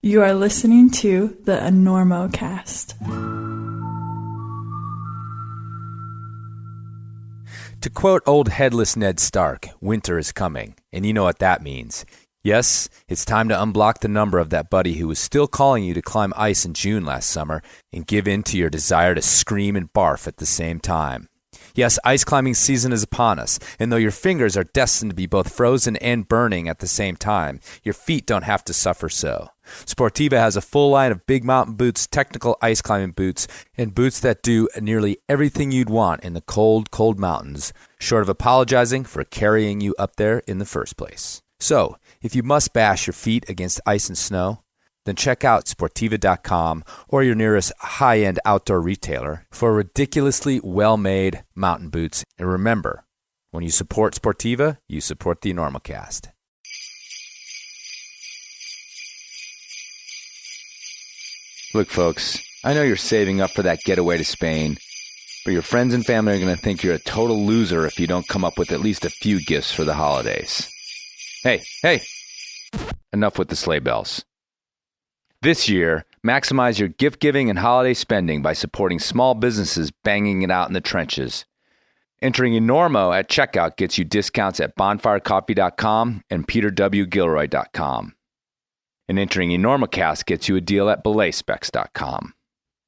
You are listening to the Enormocast. To quote old headless Ned Stark, winter is coming, and you know what that means. Yes, it's time to unblock the number of that buddy who was still calling you to climb ice in June last summer and give in to your desire to scream and barf at the same time. Yes, ice climbing season is upon us, and though your fingers are destined to be both frozen and burning at the same time, your feet don't have to suffer so. Sportiva has a full line of big mountain boots, technical ice climbing boots, and boots that do nearly everything you'd want in the cold, cold mountains, short of apologizing for carrying you up there in the first place. So, if you must bash your feet against ice and snow, then check out Sportiva.com or your nearest high-end outdoor retailer for ridiculously well-made mountain boots. And remember, when you support Sportiva, you support the Enormocast. Look, folks, I know you're saving up for that getaway to Spain, but your friends and family are going to think you're a total loser if you don't come up with at least a few gifts for the holidays. Hey, enough with the sleigh bells. This year, maximize your gift-giving and holiday spending by supporting small businesses banging it out in the trenches. Entering Enormo at checkout gets you discounts at bonfirecoffee.com and peterwgilroy.com. And entering Enormocast gets you a deal at belayspecs.com.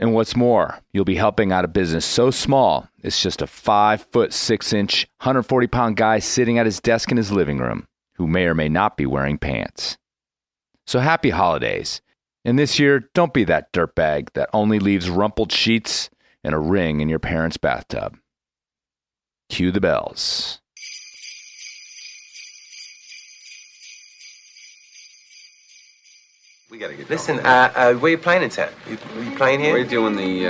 And what's more, you'll be helping out a business so small, it's just a 5'6", 140-pound guy sitting at his desk in his living room who may or may not be wearing pants. So happy holidays. And this year, don't be that dirtbag that only leaves rumpled sheets and a ring in your parents' bathtub. Cue the bells. We gotta get Listen, where you playing in town? You playing here? We're doing the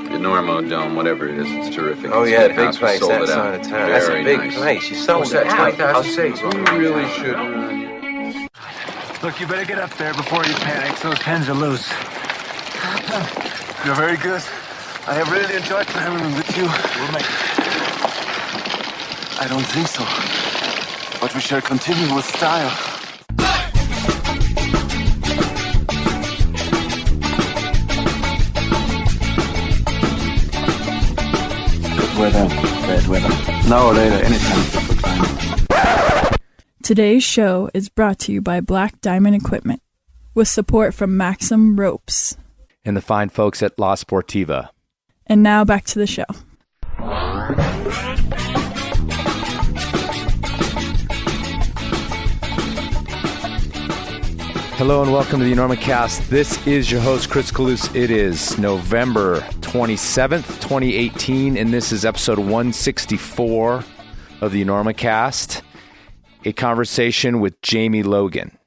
Enormo Dome, whatever it is. It's terrific. Oh, It's yeah, big big house. We place sold it outside out. of town. That's a Very big nice. place. You sold What's it that, out. 20,000 seats? We really should. Look, you better get up there before you panic. Those pens are loose. You're very good. I have really enjoyed climbing with you. We'll make it. I don't think so. But we shall continue with style. Good weather, bad weather. Now or later, anytime for climbing. Today's show is brought to you by Black Diamond Equipment, with support from Maxim Ropes. And the fine folks at La Sportiva. And now back to the show. Hello and welcome to the Enormocast. This is your host, Chris Kalous. It is November 27th, 2018, and this is episode 164 of the Enormocast, a conversation with Jamie Logan.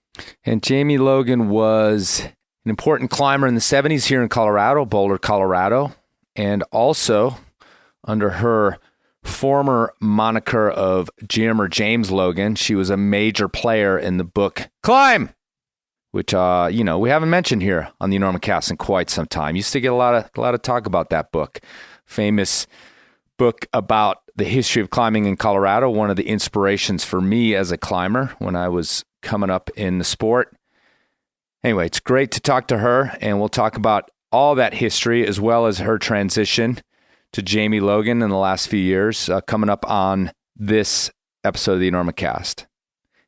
And Jamie Logan was an important climber in the 70s here in Colorado, Boulder, Colorado, and also under her former moniker of Jim or James Logan, she was a major player in the book Climb, which, we haven't mentioned here on the Enormocast in quite some time. Used to get a lot of talk about that book. Famous book about the history of climbing in Colorado, one of the inspirations for me as a climber when I was coming up in the sport. Anyway, it's great to talk to her, and we'll talk about all that history as well as her transition to Jamie Logan in the last few years, coming up on this episode of the Enormocast.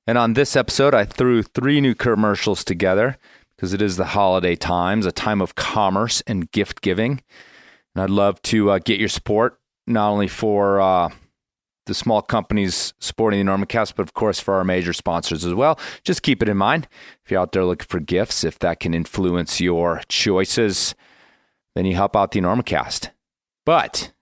And on this episode, I threw 3 new commercials together because it is the holiday times, a time of commerce and gift giving. And I'd love to get your support, not only for the small companies supporting the Enormocast, but of course for our major sponsors as well. Just keep it in mind. If you're out there looking for gifts, if that can influence your choices, then you help out the Enormocast. But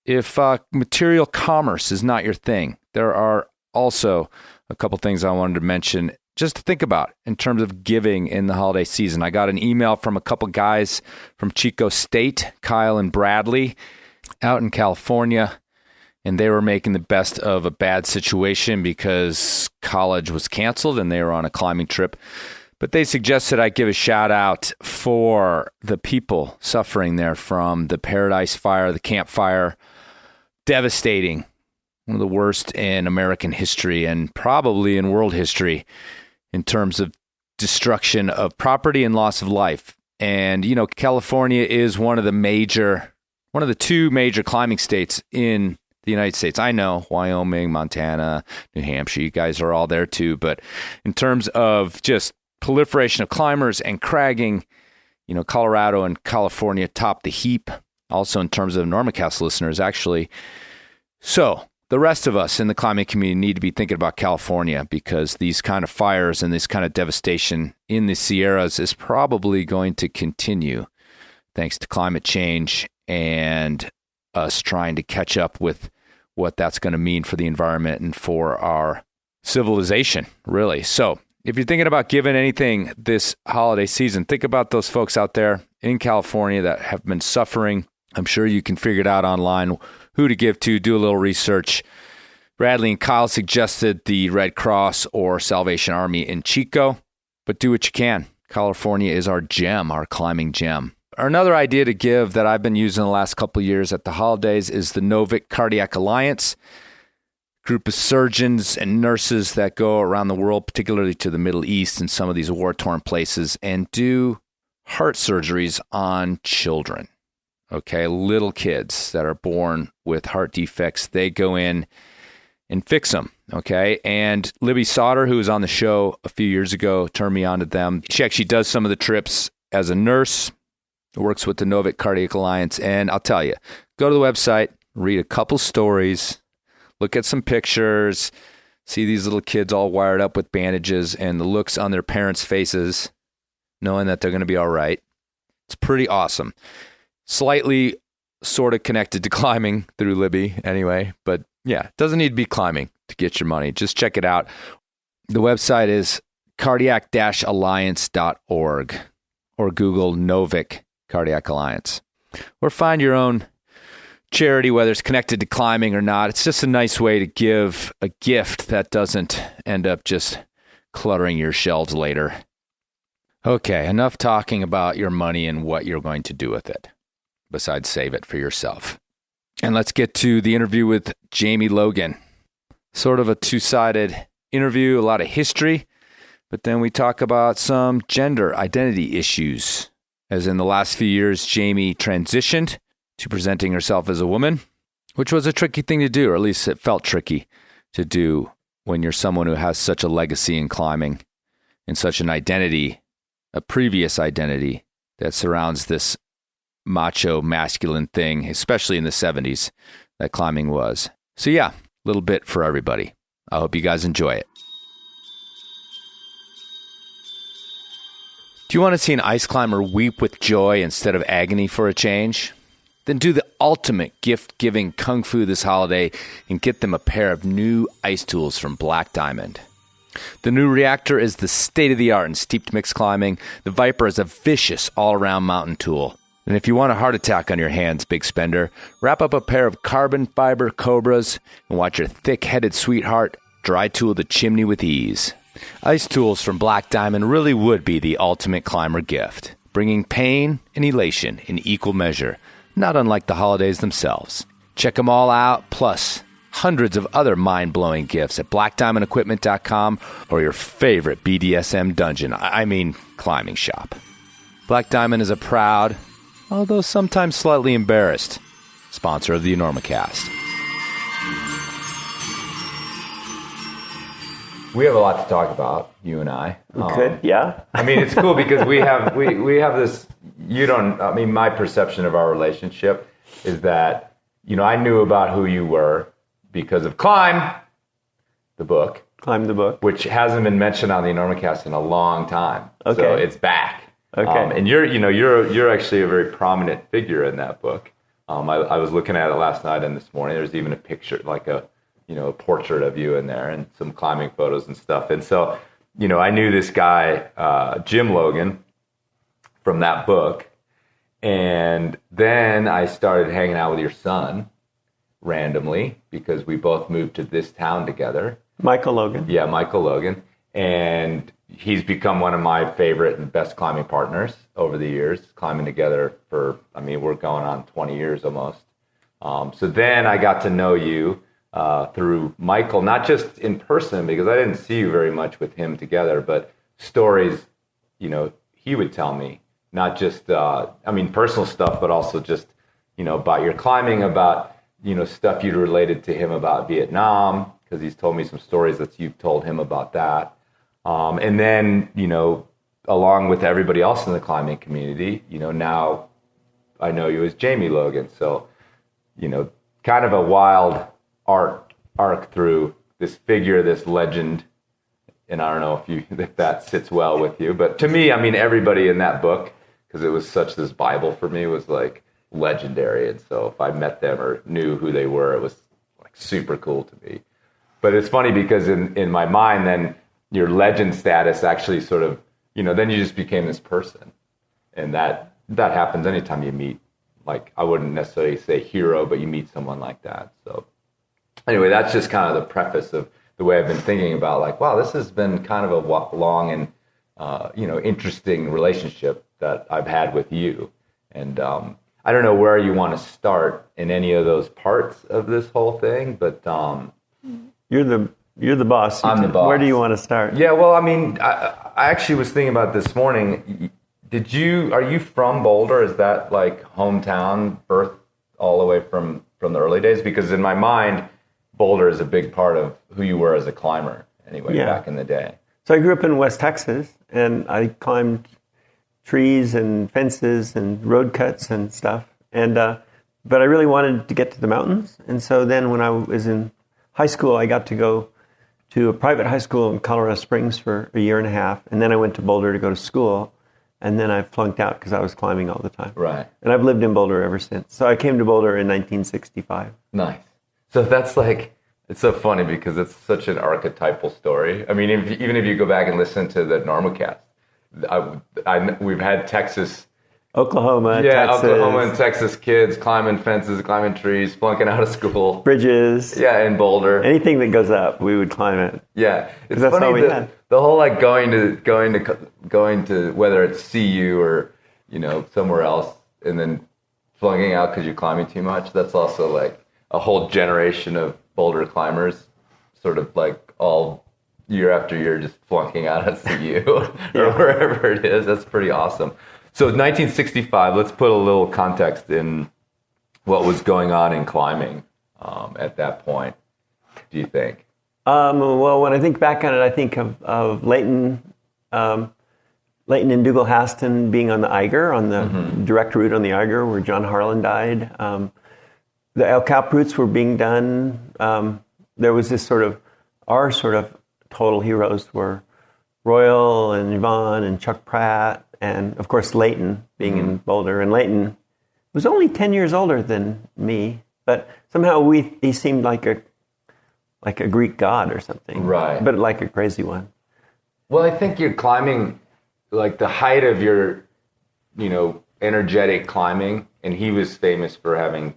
if material commerce is not your thing, there are also a couple things I wanted to mention just to think about in terms of giving in the holiday season. I got an email from a couple guys from Chico State, Kyle and Bradley, out in California, and they were making the best of a bad situation because college was canceled and they were on a climbing trip. But they suggested I give a shout out for the people suffering there from the Paradise Fire, the Camp Fire. Devastating. One of the worst in American history and probably in world history in terms of destruction of property and loss of life. And, California is one of the two major climbing states in the United States. I know Wyoming, Montana, New Hampshire, you guys are all there too. But in terms of just proliferation of climbers and cragging, Colorado and California top the heap. Also in terms of Enormocast listeners, actually. So the rest of us in the climbing community need to be thinking about California, because these kind of fires and this kind of devastation in the Sierras is probably going to continue thanks to climate change and us trying to catch up with what that's going to mean for the environment and for our civilization, really. So if you're thinking about giving anything this holiday season, think about those folks out there in California that have been suffering. I'm sure you can figure it out online who to give to, do a little research. Bradley and Kyle suggested the Red Cross or Salvation Army in Chico, but do what you can. California is our gem, our climbing gem. Another idea to give that I've been using the last couple of years at the holidays is the Novik Cardiac Alliance, group of surgeons and nurses that go around the world, particularly to the Middle East and some of these war-torn places, and do heart surgeries on children. Okay, little kids that are born with heart defects, they go in and fix them, okay? And Libby Sauter, who was on the show a few years ago, turned me on to them. She actually does some of the trips as a nurse, works with the Novik Cardiac Alliance, and I'll tell you, go to the website, read a couple stories, look at some pictures, see these little kids all wired up with bandages and the looks on their parents' faces, knowing that they're going to be all right. It's pretty awesome. Slightly sort of connected to climbing through Libby anyway, but yeah, it doesn't need to be climbing to get your money. Just check it out. The website is cardiac-alliance.org or Google Novik Cardiac Alliance. Or find your own charity, whether it's connected to climbing or not. It's just a nice way to give a gift that doesn't end up just cluttering your shelves later. Okay, enough talking about your money and what you're going to do with it, besides save it for yourself. And let's get to the interview with Jamie Logan. Sort of a two-sided interview, a lot of history, but then we talk about some gender identity issues. As in the last few years, Jamie transitioned to presenting herself as a woman, which was a tricky thing to do, or at least it felt tricky to do when you're someone who has such a legacy in climbing and such an identity, a previous identity that surrounds this macho masculine thing, especially in the 70s, that climbing was. So yeah, a little bit for everybody. I hope you guys enjoy it. Do you want to see an ice climber weep with joy instead of agony for a change? Then do the ultimate gift-giving kung fu this holiday and get them a pair of new ice tools from Black Diamond. The new Reactor is the state-of-the-art in steeped mix climbing. The Viper is a vicious all-around mountain tool. And if you want a heart attack on your hands, big spender, wrap up a pair of carbon fiber Cobras and watch your thick-headed sweetheart dry tool the chimney with ease. Ice tools from Black Diamond really would be the ultimate climber gift, bringing pain and elation in equal measure, not unlike the holidays themselves. Check them all out, plus hundreds of other mind-blowing gifts at blackdiamondequipment.com or your favorite BDSM dungeon, climbing shop. Black Diamond is a proud, although sometimes slightly embarrassed, sponsor of the Enormocast. We have a lot to talk about, you and I. Good, yeah. It's cool because we have this, my perception of our relationship is that, I knew about who you were because of Climb the book. Climb the book. Which hasn't been mentioned on the Enormocast in a long time. Okay. So it's back. Okay. And you're actually a very prominent figure in that book. I was looking at it last night and this morning. There's even a picture, like a portrait of you in there and some climbing photos and stuff. And so, I knew this guy, Jim Logan, from that book. And then I started hanging out with your son randomly because we both moved to this town together. Michael Logan. Yeah, Michael Logan. And he's become one of my favorite and best climbing partners over the years, climbing together for, we're going on 20 years almost. So then I got to know you through Michael, not just in person, because I didn't see you very much with him together, but stories he would tell me, not just, personal stuff, but also just, about your climbing, about, stuff you'd related to him about Vietnam, because he's told me some stories that you've told him about that. And then, along with everybody else in the climbing community, now I know you as Jamie Logan. So, kind of a wild arc through this figure, this legend. And I don't know if that sits well with you, but to me, everybody in that book, because it was such this Bible for me, was like legendary. And so if I met them or knew who they were, it was like super cool to me. But it's funny because in my mind, then your legend status actually sort of, then you just became this person. And that happens anytime you meet, like, I wouldn't necessarily say hero, but you meet someone like that. So anyway, that's just kind of the preface of the way I've been thinking about, like, wow, this has been kind of a long and, interesting relationship that I've had with you. And I don't know where you want to start in any of those parts of this whole thing, but You're the boss. I'm the boss. Where do you want to start? Yeah, well, I actually was thinking about this morning. Are you from Boulder? Is that like hometown, birth all the way from the early days? Because in my mind, Boulder is a big part of who you were as a climber anyway, back in the day. So I grew up in West Texas, and I climbed trees and fences and road cuts and stuff. And but I really wanted to get to the mountains. And so then when I was in high school, I got to go to a private high school in Colorado Springs for a year and a half. And then I went to Boulder to go to school. And then I flunked out because I was climbing all the time. Right. And I've lived in Boulder ever since. So I came to Boulder in 1965. Nice. So that's like, it's so funny because it's such an archetypal story. Even if you go back and listen to the Enormocast, we've had Texas, Oklahoma, Texas. Oklahoma and Texas kids climbing fences, climbing trees, flunking out of school. Bridges. Yeah, in Boulder. Anything that goes up, we would climb it. Yeah. It's that's funny all we had. The whole like going to whether it's CU or, somewhere else and then flunking out because you're climbing too much. That's also like a whole generation of Boulder climbers sort of like all year after year just flunking out at CU or wherever it is. That's pretty awesome. So 1965, let's put a little context in what was going on in climbing at that point, do you think? Well, when I think back on it, I think of Leighton and Dougal Haston being on the Eiger, on the direct route on the Eiger where John Harlan died. The El Cap routes were being done. There was this our total heroes were Royal and Yvonne and Chuck Pratt, and of course Leighton being in Boulder. And Leighton was only 10 years older than me, but somehow he seemed like a Greek god or something. Right. But like a crazy one. Well, I think you're climbing, like the height of your, energetic climbing, and he was famous for having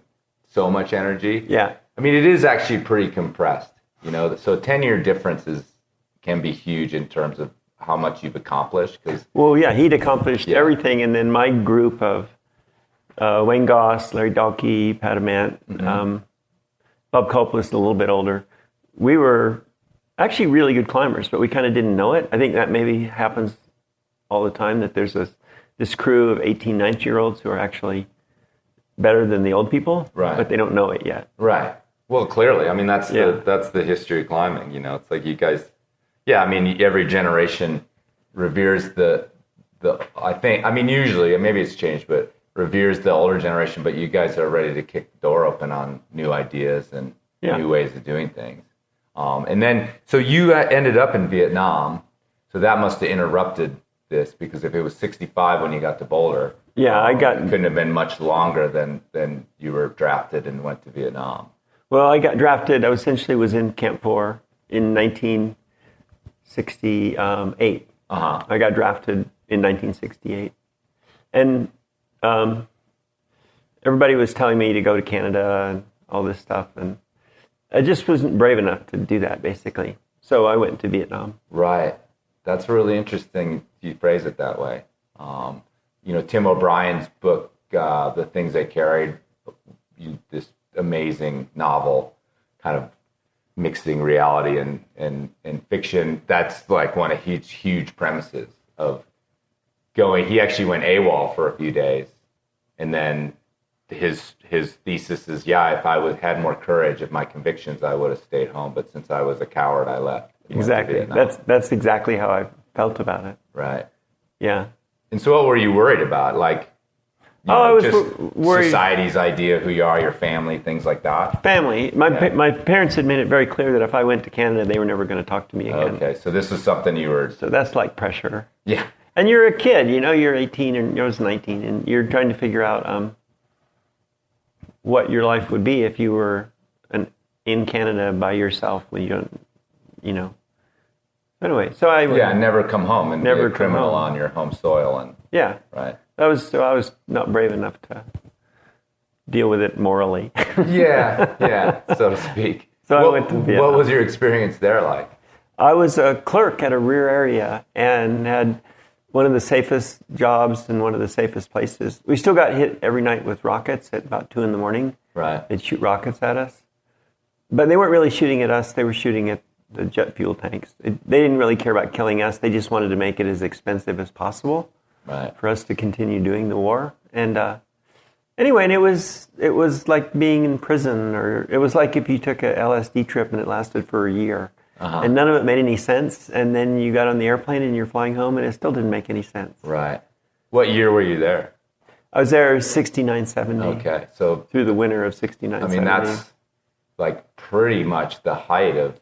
so much energy. Yeah. It is actually pretty compressed, so 10-year differences can be huge in terms of how much you've accomplished. Well, yeah, he'd accomplished everything, and then my group of Wayne Goss, Larry Dahlke, Pat Amant, Bob Copeland's a little bit older. We were actually really good climbers, but we kind of didn't know it. I think that maybe happens all the time, that there's this crew of 18, 19-year-olds who are actually better than the old people, right? But they don't know it yet. Right. Well, clearly. That's the history of climbing. It's like you guys, every generation reveres I think, usually, maybe it's changed, but reveres the older generation, but you guys are ready to kick the door open on new ideas and new ways of doing things. And then, so you ended up in Vietnam, so that must have interrupted this, because if it was 65 when you got to Boulder, it couldn't have been much longer than you were drafted and went to Vietnam. Well, I got drafted, I essentially was in Camp 4 in 1968. I got drafted in 1968. And everybody was telling me to go to Canada and all this stuff, and I just wasn't brave enough to do that, basically. So I went to Vietnam. Right. That's really interesting you phrase it that way. Tim O'Brien's book, The Things They Carried, this amazing novel, kind of mixing reality and fiction. That's like one of huge premises of going. He actually went AWOL for a few days, and then his thesis is, if I had more courage of my convictions, I would have stayed home. But since I was a coward, I left. Exactly. That's exactly how I felt about it. Right. Yeah. And so, what were you worried about? Like, I was just worried. Society's idea of who you are, your family, things like that. Family. My parents had made it very clear that if I went to Canada, they were never going to talk to me again. Okay, so this was something you were. So that's like pressure. Yeah. And you're a kid, you're 18 and I was 19, and you're trying to figure out what your life would be if you were in Canada by yourself when you don't, Anyway, so I would never come home and never be a criminal home on your home soil, and right. I was not brave enough to deal with it morally. yeah, so to speak. So I went to Vietnam. What was your experience there like? I was a clerk at a rear area and had one of the safest jobs and one of the safest places. We still got hit every night with rockets at about 2 a.m. Right. They'd shoot rockets at us. But they weren't really shooting at us. They were shooting at the jet fuel tanks. They didn't really care about killing us. They just wanted to make it as expensive as possible for us to continue doing the war. And anyway, and it was like being in prison, or it was like if you took a LSD trip and it lasted for a year. And none of it made any sense. And then you got on the airplane and you're flying home and it still didn't make any sense. Right. What year were you there? I was there 69, 70. Okay. So through the winter of 69, 70. That's like pretty much the height of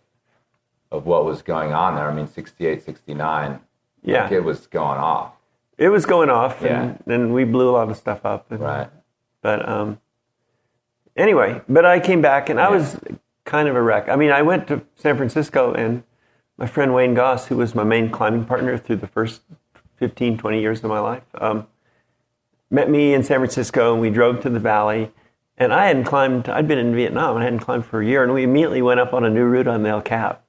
what was going on there. 68, 69. Yeah. Like it was going off. It was going off. And we blew a lot of stuff up. Right. But anyway, I came back and I was kind of a wreck. I went to San Francisco, and my friend Wayne Goss, who was my main climbing partner through the first 15, 20 years of my life, met me in San Francisco, and we drove to the valley. And I hadn't climbed. I'd been in Vietnam, and I hadn't climbed for a year. And we immediately went up on a new route on the El Cap.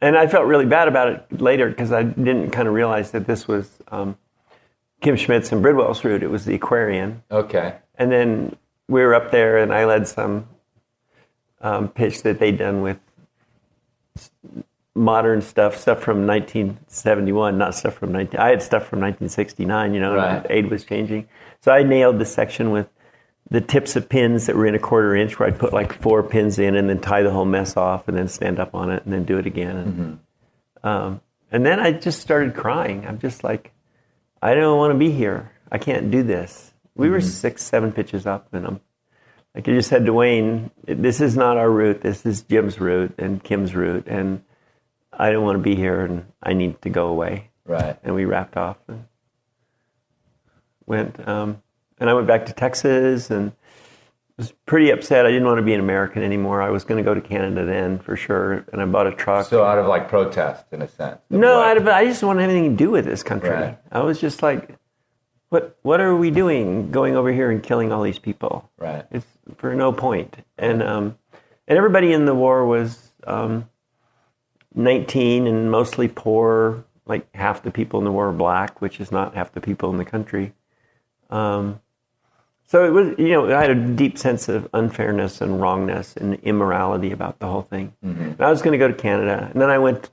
And I felt really bad about it later because I didn't kind of realize that this was Kim Schmidt's and Bridwell's route. It was the Aquarian. Okay. And then we were up there, and I led some pitch that they'd done with modern stuff from 1971, not stuff from I had stuff from 1969, and aid was changing. So I nailed the section with the tips of pins that were in a 1/4 inch, where I'd put like 4 pins in and then tie the whole mess off and then stand up on it and then do it again. And then I just started crying. I'm just like, I don't want to be here. I can't do this. We were 6, 7 pitches up, and I'm like, I just said to Wayne, this is not our route. This is Jim's route and Kim's route, and I don't want to be here, and I need to go away. Right. And we wrapped off and went. And I went back to Texas and was pretty upset. I didn't want to be an American anymore. I was going to go to Canada then for sure, and I bought a truck. So out of like protest, in a sense. No, I just didn't want to have anything to do with this country. Right. I was just like, what are we doing going over here and killing all these people? Right. It's for no point. And everybody in the war was 19 and mostly poor. Like half the people in the war were black, which is not half the people in the country. So it was, I had a deep sense of unfairness and wrongness and immorality about the whole thing. And I was going to go to Canada, and then I went to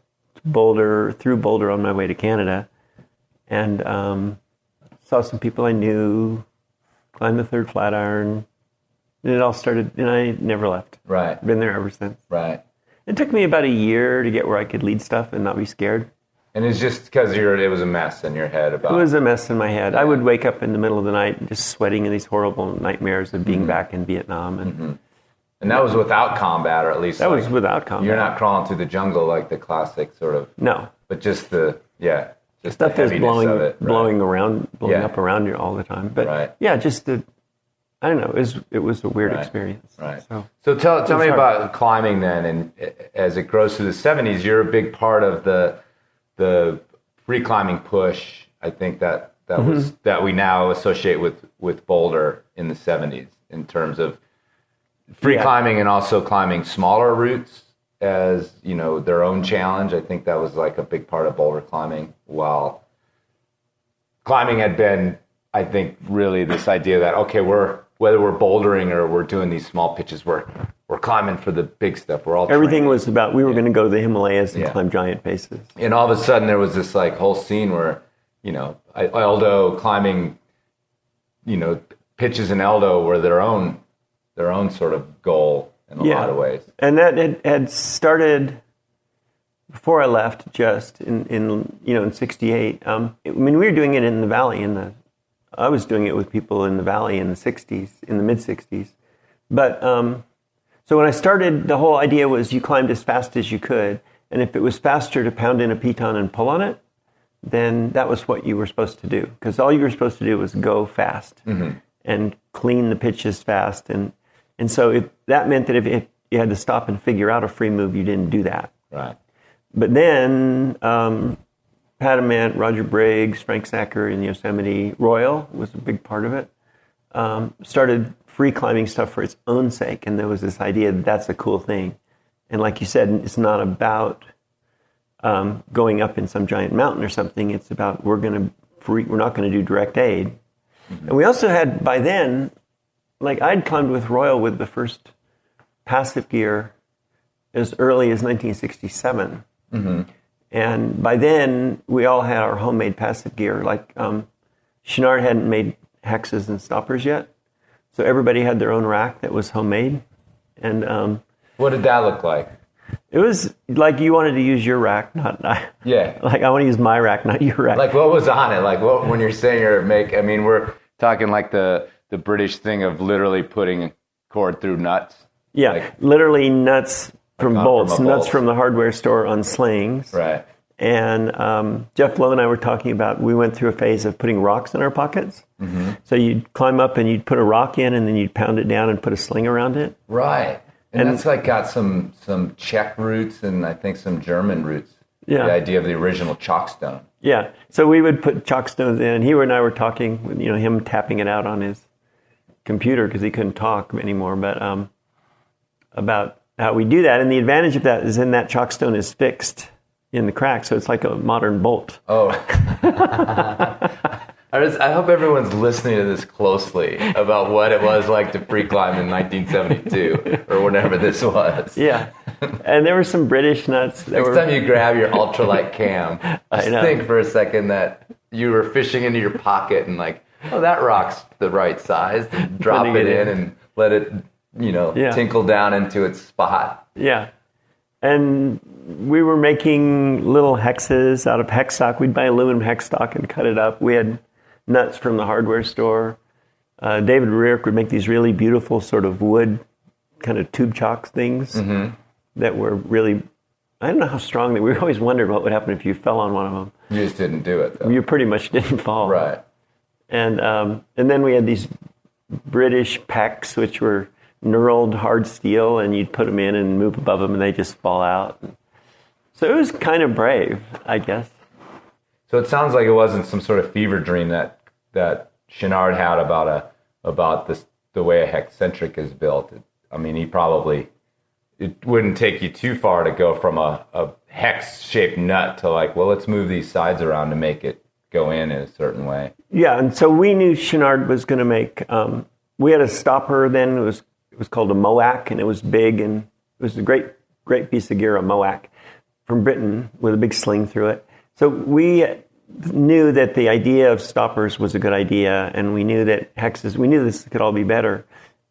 through Boulder on my way to Canada, and saw some people I knew, climbed the 3rd Flatiron, and it all started, and I never left. Right. Been there ever since. Right. It took me about a year to get where I could lead stuff and not be scared. And it's just because it was a mess in your head about... It was a mess in my head. I would wake up in the middle of the night just sweating in these horrible nightmares of being back in Vietnam. And that was without combat, or at least... That was without combat. You're not crawling through the jungle like the classic sort of... No. But just the stuff is blowing Right. up around you all the time. But just I don't know, it was a weird experience. Right. So tell me about climbing then, and as it grows through the 70s, you're a big part of the free climbing push. I think that was that we now associate with Boulder in the 70s in terms of free climbing, and also climbing smaller routes as their own challenge. I think that was like a big part of Boulder climbing, while climbing had been, I think, really this idea that whether we're bouldering or we're doing these small pitches, we're we're climbing for the big stuff. We're all Everything trained. was about, we were going to go to the Himalayas and Yeah. climb giant faces. And all of a sudden there was this like whole scene where, Eldo climbing, pitches in Eldo were their own sort of goal in a lot of ways. And that had started before I left, just in 68. We were doing it in the valley. I was doing it with people in the valley in the 60s, in the mid 60s. But so when I started, the whole idea was you climbed as fast as you could, and if it was faster to pound in a piton and pull on it, then that was what you were supposed to do, because all you were supposed to do was go fast and clean the pitches fast, and so that meant that if you had to stop and figure out a free move, you didn't do that. Right. But then Pat Ament, Roger Briggs, Frank Sacker in Yosemite, Royal was a big part of it, started free climbing stuff for its own sake, and there was this idea that that's a cool thing. And like you said, it's not about going up in some giant mountain or something. It's about we're not going to do direct aid. Mm-hmm. And we also had, by then, like I'd climbed with Royal with the first passive gear as early as 1967. Mm-hmm. And by then, we all had our homemade passive gear. Like Chenard hadn't made hexes and stoppers yet, so everybody had their own rack that was homemade. And what did that look like? It was like you wanted to use your rack, not I. Yeah. Like I want to use my rack, not your rack. Like what was on it? Like what when you're saying we're talking like the British thing of literally putting cord through nuts. Yeah, like, literally nuts from bolts, from nuts from the hardware store on slings. Right. And Jeff Lowe and I were talking about, we went through a phase of putting rocks in our pockets. Mm-hmm. So you'd climb up and you'd put a rock in and then you'd pound it down and put a sling around it. Right. And that's like got some Czech roots and I think some German roots. Yeah. The idea of the original chalkstone. Yeah. So we would put chalkstones in. He and I were talking, with, him tapping it out on his computer because he couldn't talk anymore, but about how we do that. And the advantage of that is then that chalkstone is fixed in the crack, so it's like a modern bolt. Oh. I hope everyone's listening to this closely about what it was like to pre-climb in 1972 or whenever this was. Yeah. And there were some British nuts. Next time you grab your ultralight cam, just think for a second that you were fishing into your pocket and like, oh, that rock's the right size. And drop it in and let it, tinkle down into its spot. Yeah. And we were making little hexes out of hex stock. We'd buy aluminum hex stock and cut it up. We had nuts from the hardware store. David Rearick would make these really beautiful sort of wood kind of tube chalk things that were really, I don't know how strong they were. We always wondered what would happen if you fell on one of them. You just didn't do it, though. You pretty much didn't fall. Right. And then we had these British pecs, which were knurled hard steel, and you'd put them in and move above them, and they just fall out. So it was kind of brave, I guess. So it sounds like it wasn't some sort of fever dream that Chenard had about the way a hexcentric is built. It wouldn't take you too far to go from a hex-shaped nut to like, well, let's move these sides around to make it go in a certain way. Yeah, and so we knew Chenard was going to make. We had a stopper then. It was called a Moac, and it was big, and it was a great piece of gear, a Moac from Britain with a big sling through it. So we knew that the idea of stoppers was a good idea, and we knew that hexes, we knew this could all be better.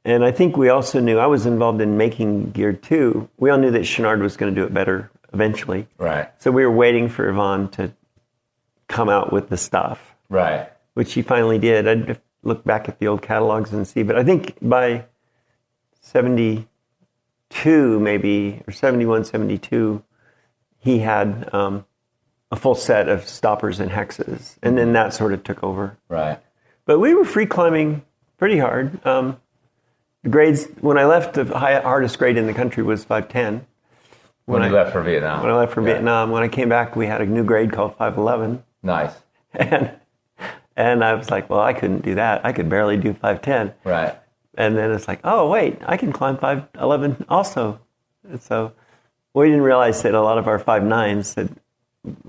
And I think we also knew, I was involved in making gear too, we all knew that Chenard was going to do it better eventually. Right. So we were waiting for Yvon to come out with the stuff. Right. Which he finally did. I'd look back at the old catalogs and see, but I think by 72 maybe, or 71, 72, he had a full set of stoppers and hexes, and then that sort of took over. Right. But we were free climbing pretty hard. The grades, when I left, the hardest grade in the country was 510. When you left for Vietnam. When I left for Vietnam. When I came back, we had a new grade called 511. Nice. And I was like, well, I couldn't do that. I could barely do 510. Right. And then it's like, oh, wait, I can climb 511 also. And so we didn't realize that a lot of our 5.9s that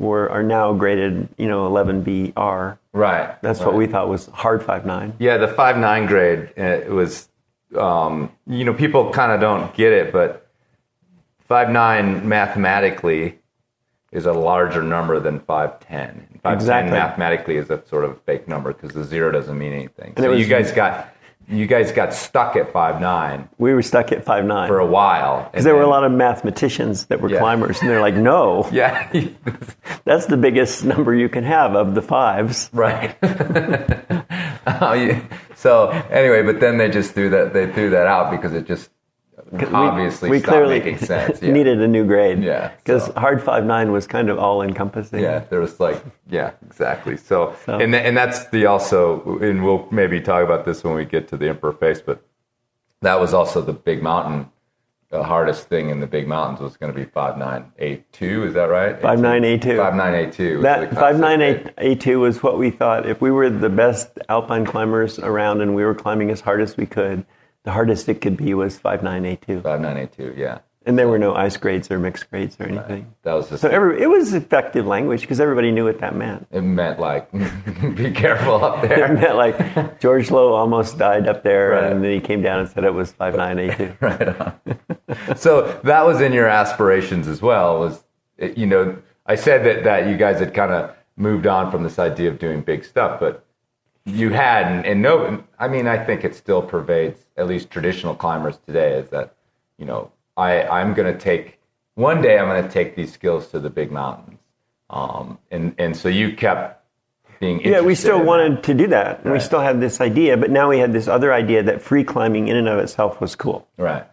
are now graded, 11BR. Right. That's what we thought was hard 5.9. Yeah, the 5.9 grade, it was people kind of don't get it, but 5'9" mathematically is a larger number than 5'10". 5'10" Exactly. mathematically is a sort of fake number because the 0 doesn't mean anything. And so you guys got stuck at 5'9". We were stuck at 5'9". For a while. Because there were a lot of mathmaticians that were climbers, and they're like, no. Yeah. That's the biggest number you can have of the fives. Right. So anyway, but then they just threw that out because it just obviously we stopped clearly making sense. Yeah. needed a new grade. Yeah. Because hard 5'9" was kind of all encompassing. Yeah, there was exactly. So. And that's and we'll maybe talk about this when we get to the Emperor Face, but that was also the big mountain. The hardest thing in the big mountains was going to be 5'9", 'A2", is that right? 5'9", 'A2". 5'9", 'A2". That 5'9", 'A2" was what we thought. If we were the best alpine climbers around and we were climbing as hard as we could, the hardest it could be was 5'9", 'A2". 5'9", 'A2", yeah. And there were no ice grades or mixed grades or anything. Right. That was just it was effective language because everybody knew what that meant. It meant like, be careful up there. It meant like George Lowe almost died up there, Right. and then he came down and said it was 5'9", 'A2". Right on. So that was in your aspirations as well. I said that you guys had kind of moved on from this idea of doing big stuff, but you had, I think it still pervades at least traditional climbers today. Is that I'm going to take these skills to the big mountains, and so you kept being interested. Yeah, we still in wanted to do that, and Right. we still had this idea, but now we had this other idea that free climbing in and of itself was cool. Right.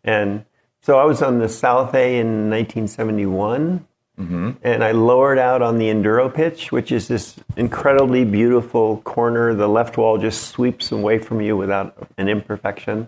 And so I was on the South A in 1971, and I lowered out on the Enduro pitch, which is this incredibly beautiful corner. The left wall just sweeps away from you without an imperfection.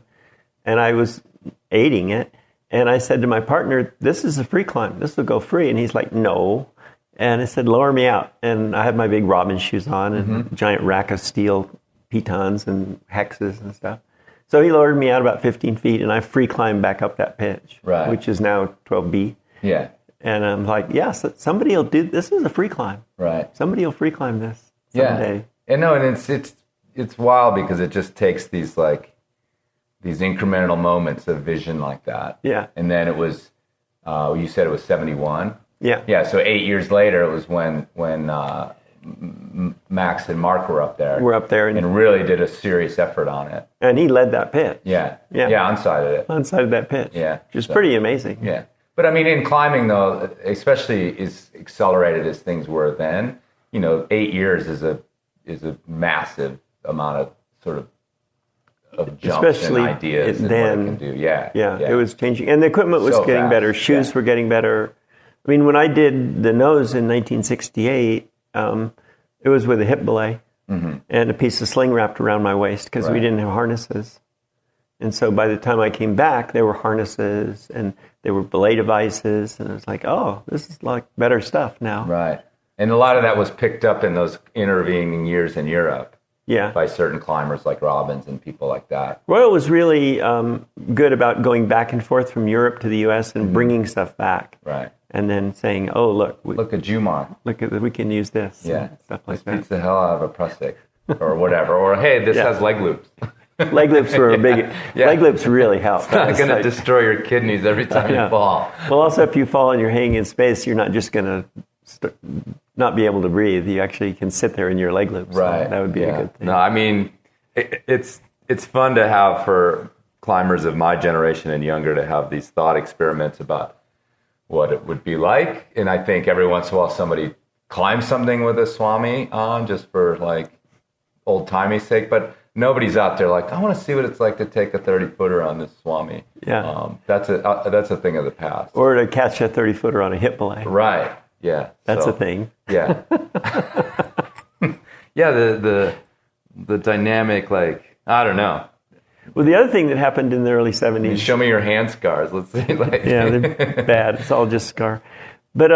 And I was aiding it, and I said to my partner, this is a free climb. This will go free. And he's like, no. And I said, lower me out. And I had my big Robin shoes on and a giant rack of steel pitons and hexes and stuff. So he lowered me out about 15 feet, and I free climbed back up that pitch, Right. which is now 12B. Yeah. And I'm like, yes, somebody will do this. Is a free climb. Right. Somebody will free climb this someday. Yeah. And it's wild because it just takes these incremental moments of vision like that. Yeah. And then it was, you said it was 71. Yeah. Yeah. So 8 years later, it was when Max and Mark were up there. We're up there. And really did a serious effort on it. And he led that pitch. Yeah. Yeah. Yeah. Onside of it. On side of that pitch. Yeah. Which is pretty amazing. Yeah. But I mean, in climbing though, especially as accelerated as things were then, 8 years is a massive amount of sort of jumps Especially and ideas and then, what it can do. Yeah. Yeah, it was changing. And the equipment was So getting fast. better. Shoes Yeah. were getting better. I mean, when I did the nose in 1968, it was with a hip belay and a piece of sling wrapped around my waist because we Right. didn't have harnesses. And so by the time I came back, there were harnesses and there were belay devices. And I was like, oh, this is like better stuff now. Right. And a lot of that was picked up in those intervening years in Europe Yeah. by certain climbers like Robbins and people like that. Royal was really good about going back and forth from Europe to the U.S. and bringing stuff back. Right. And then saying, oh, look, Look at Jumar. we can use this. Yeah. And stuff like This that. beats the hell out of a press stick or whatever. Or, hey, this Yeah. has leg loops. Leg loops were a big. Yeah. Leg loops really help. It's not It's going to like- destroy your kidneys every time Yeah. you fall. Well, also, if you fall and you're hanging in space, you're not just going to not be able to breathe. You actually can sit there in your leg loops. So Right. that would be a good thing. No, I mean, it's fun to have for climbers of my generation and younger to have these thought experiments about what it would be like. And I think every once in a while somebody climbs something with a Swami on just for like old-timey sake. But nobody's out there like, I want to see what it's like to take a 30-footer on this Swami. Yeah. That's a thing of the past. Or to catch a 30-footer on a hip belay. Right. Yeah. That's So, a thing. Yeah. Yeah. The dynamic, like, I don't know. Well, the other thing that happened in the early 70s. Show me your hand scars. Let's see. Like, Yeah, they're bad. It's all just scar. But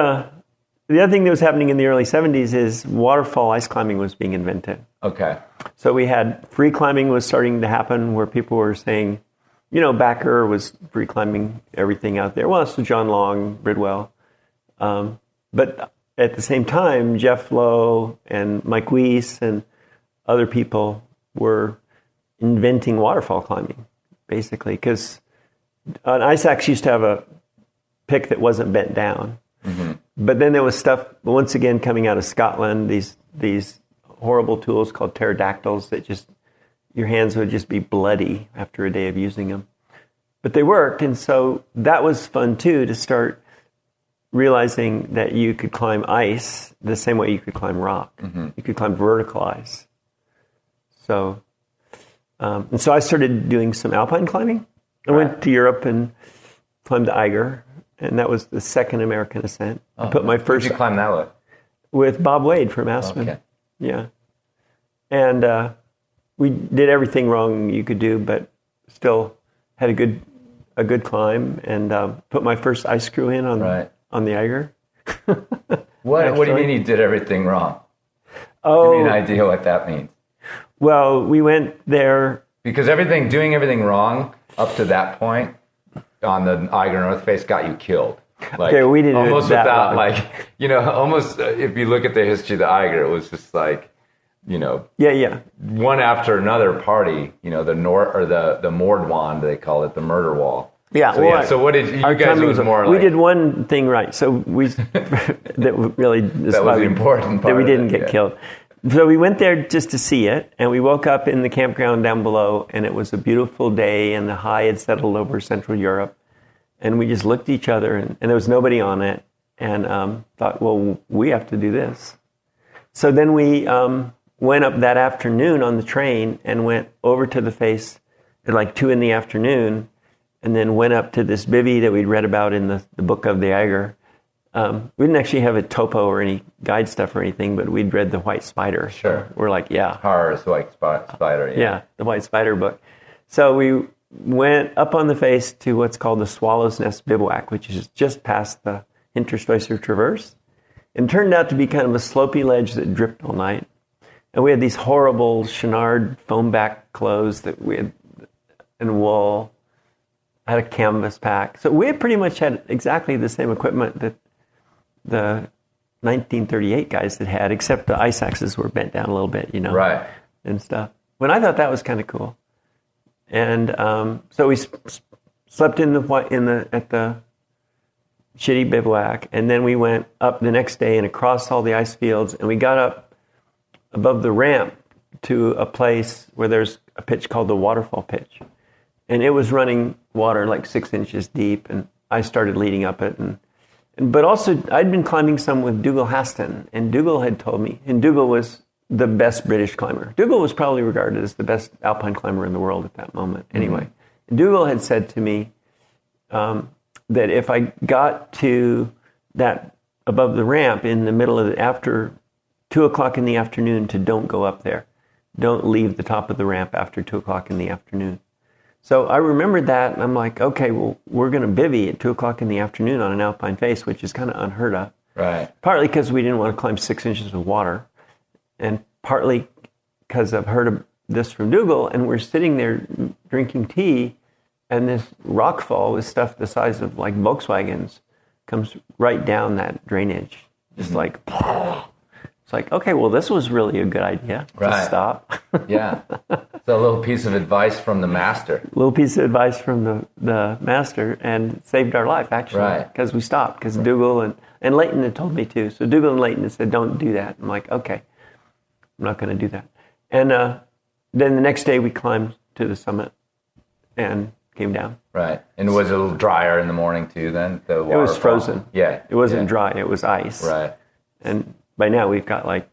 the other thing that was happening in the early 70s is waterfall ice climbing was being invented. Okay. So we had free climbing was starting to happen where people were saying, Backer was free climbing everything out there. Well, so John Long, Bridwell. But at the same time, Jeff Lowe and Mike Weiss and other people were inventing waterfall climbing. basically, because an ice axe used to have a pick that wasn't bent down. Mm-hmm. But then there was stuff, once again, coming out of Scotland, these horrible tools called pterodactyls that just, your hands would just be bloody after a day of using them. But they worked, and so that was fun, too, to start realizing that you could climb ice the same way you could climb rock. Mm-hmm. You could climb vertical ice. So, and so I started doing some alpine climbing. I went to Europe and climbed the Eiger, and that was the second American ascent. Oh, I put my first. Where'd you climb that with? With Bob Wade from Aspen. Okay. Yeah. And we did everything wrong you could do, but still had a good climb, and put my first ice screw in on the Eiger. What do you mean you did everything wrong? Oh, Give me an idea what that means. Well, we went there because doing everything wrong up to that point on the Eiger North Face got you killed. Like, okay, we didn't almost that without long. Almost if you look at the history of the Eiger, it was just like, one after another party. The the Mordwand, they call it, the murder wall. Yeah. So what did you guys? It was more like we did one thing right. So we that really is that was the important part that we didn't get killed. So we went there just to see it, and we woke up in the campground down below, and it was a beautiful day, and the high had settled over Central Europe, and we just looked at each other, and there was nobody on it, and thought, well, we have to do this. So then we went up that afternoon on the train and went over to the face at like 2 p.m, and then went up to this bivvy that we'd read about in the book of the Eiger. We didn't actually have a topo or any guide stuff or anything, but we'd read the White Spider. Sure. So we're like, yeah. Horror's White Spider. Yeah, the White Spider book. So we went up on the face to what's called the Swallow's Nest Bivouac, which is just past the Interstoicer Traverse. And turned out to be kind of a slopey ledge that dripped all night. And we had these horrible Chenard foam back clothes that we had in wool. I had a canvas pack. So we had pretty much had exactly the same equipment that the 1938 guys had, except the ice axes were bent down a little bit, right, and stuff. But I thought that was kind of cool. And so we slept at the shitty bivouac, and then we went up the next day and across all the ice fields, and we got up above the ramp to a place where there's a pitch called the Waterfall Pitch. And it was running water like 6 inches deep, and I started leading up it. But also, I'd been climbing some with Dougal Haston, and Dougal had told me, and Dougal was the best British climber. Dougal was probably regarded as the best alpine climber in the world at that moment, anyway. Mm-hmm. Dougal had said to me that if I got to that above the ramp in the middle of after 2 o'clock in the afternoon, to don't go up there. Don't leave the top of the ramp after 2 o'clock in the afternoon. So I remembered that, and I'm like, okay, well, we're going to bivvy at 2 o'clock in the afternoon on an alpine face, which is kind of unheard of. Right. Partly because we didn't want to climb 6 inches of water, and partly because I've heard of this from Dougal, and we're sitting there drinking tea, and this rock fall with stuff the size of like Volkswagens comes right down that drainage. Just like, it's like, okay, well, this was really a good idea to stop. Yeah. So a little piece of advice from the master. A little piece of advice from the master, and it saved our life, actually, because we stopped, because Dougal and Leighton had told me to. So Dougal and Leighton had said, don't do that. I'm like, okay, I'm not going to do that. And then the next day we climbed to the summit and came down. Right. And was it a little drier in the morning, too, then? The water it was frozen. Yeah. It wasn't dry. It was ice. Right. And by now we've got like